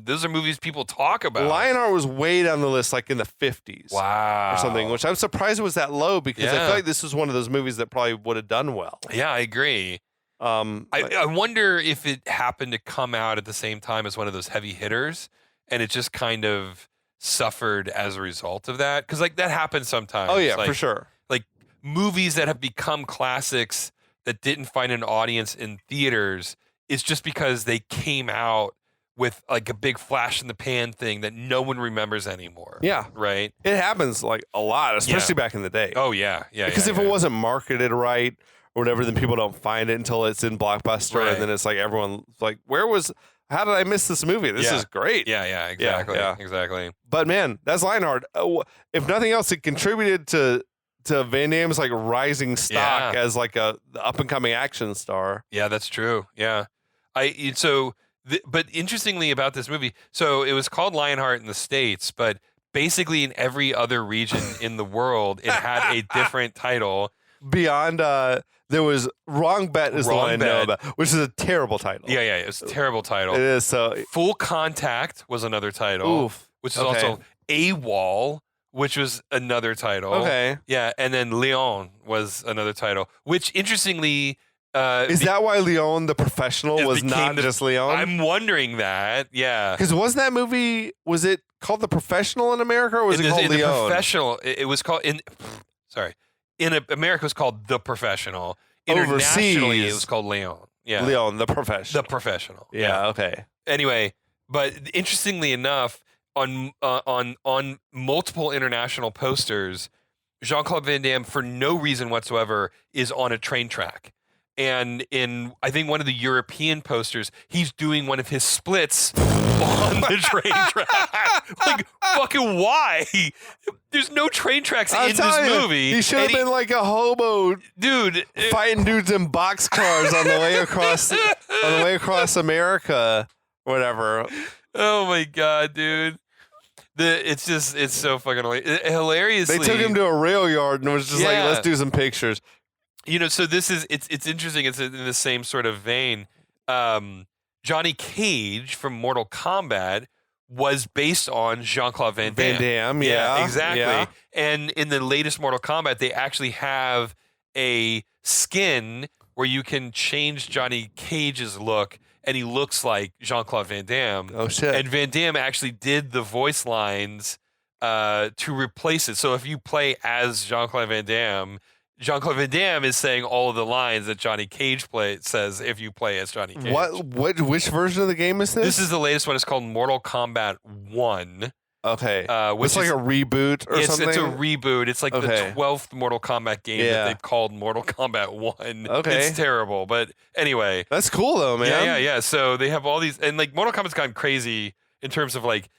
those are movies people talk about. Lionheart was way down the list, like in the 50s. Wow. Or something, which I'm surprised it was that low because I feel like this was one of those movies that probably would have done well. Yeah, I agree. I wonder if it happened to come out at the same time as one of those heavy hitters and it just kind of suffered as a result of that. Because like that happens sometimes. Oh, yeah, for sure. Like movies that have become classics that didn't find an audience in theaters is just because they came out with like a big flash in the pan thing that no one remembers anymore. Yeah. Right? It happens like a lot, especially back in the day. Oh, yeah. Yeah. Because if it wasn't marketed right or whatever, then people don't find it until it's in Blockbuster. Right. And then it's like everyone's like, how did I miss this movie? This is great. Yeah, exactly. Yeah. Exactly. But man, that's Lionheart. If nothing else, it contributed to Van Damme's like rising stock as like the up and coming action star. Yeah, that's true. Yeah. But interestingly about this movie, so it was called Lionheart in the States, but basically in every other region in the world, it had a different title. Beyond, there was Wrong Bet is the one I know about, which is a terrible title. Yeah, it's a terrible title. It is. So Full Contact was another title, which is also AWOL, which was another title. Okay. Yeah, and then Leon was another title, which interestingly... is that why Leon the Professional was not just Leon? I'm wondering that, yeah. Because wasn't that movie, was it called The Professional in America, or was it called Leon? The Professional, it was called, in America it was called The Professional. Internationally, it was called Leon. Yeah. Leon the Professional. The Professional. Yeah, okay. Anyway, but interestingly enough, on multiple international posters, Jean-Claude Van Damme, for no reason whatsoever, is on a train track. And in, I think, one of the European posters, he's doing one of his splits on the train track. Like, fucking why? There's no train tracks in this movie. He should have been like a hobo, dude, fighting dudes in boxcars on the way across America, whatever. Oh my god, dude. It's so fucking hilariously. They took him to a rail yard and was just like, let's do some pictures. You know, so it's interesting. It's in the same sort of vein. Johnny Cage from Mortal Kombat was based on Jean-Claude Van Damme. Van Damme, yeah. Exactly. Yeah. And in the latest Mortal Kombat, they actually have a skin where you can change Johnny Cage's look, and he looks like Jean-Claude Van Damme. Oh, shit. And Van Damme actually did the voice lines to replace it. So if you play as Jean-Claude Van Damme is saying all of the lines that Johnny Cage says if you play as Johnny Cage. Which version of the game is this? This is the latest one. It's called Mortal Kombat 1. Okay. Which it's like a reboot or something? It's a reboot. It's like the 12th Mortal Kombat game that they've called Mortal Kombat 1. Okay. It's terrible. But anyway. That's cool though, man. Yeah. So they have all these, and like Mortal Kombat's gone crazy in terms of like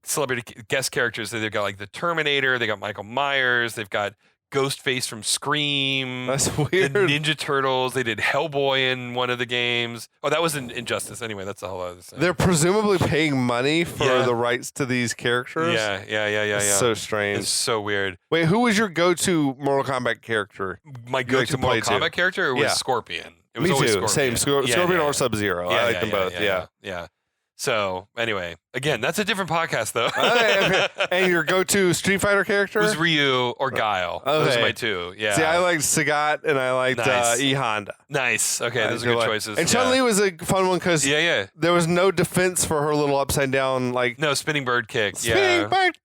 celebrity guest characters. They've got like the Terminator. They got Michael Myers. They've got Ghostface from Scream. That's weird. The Ninja Turtles. They did Hellboy in one of the games. Oh, that was in Injustice. Anyway, that's the whole other thing. They're presumably paying money for the rights to these characters. Yeah. It's so strange. It's so weird. Wait, who was your go-to Mortal Kombat character? My go-to Mortal Kombat character was Scorpion. It was Me always too. Scorpion. Same. Scorpion or Sub-Zero. I like them both. Yeah. So anyway, again, that's a different podcast though. Okay. And your go-to Street Fighter character was Ryu or Guile. Okay. Those are my two. Yeah. See, I liked Sagat and I liked E Honda. Nice. Okay, those are good choices. And Chun-Li was a fun one because there was no defense for her little upside down no spinning bird kick. Spinning bird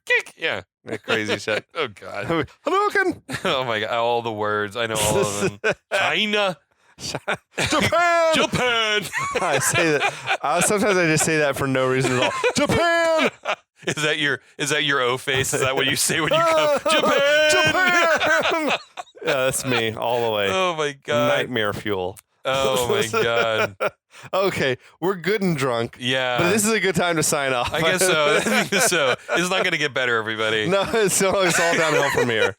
kick. Yeah. Crazy shit. Oh god. Hadouken. Oh my god. All the words. I know all of them. China. Japan. I say that. Sometimes I just say that for no reason at all. Japan. Is that your O face? Is that what you say when you come? Japan. Yeah, that's me all the way. Oh my god. Nightmare fuel. Oh my god. Okay, we're good and drunk. Yeah. But this is a good time to sign off. I guess so. It's not going to get better, everybody. No, it's all downhill from here.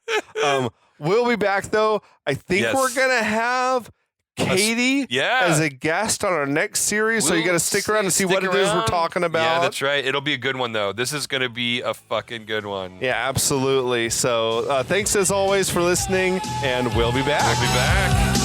We'll be back though. I think we're gonna have Katie as a guest on our next series, so you got to stick around and see what it is we're talking about. Yeah, that's right. It'll be a good one, though. This is going to be a fucking good one. Yeah, absolutely. So thanks as always for listening, and we'll be back. We'll be back.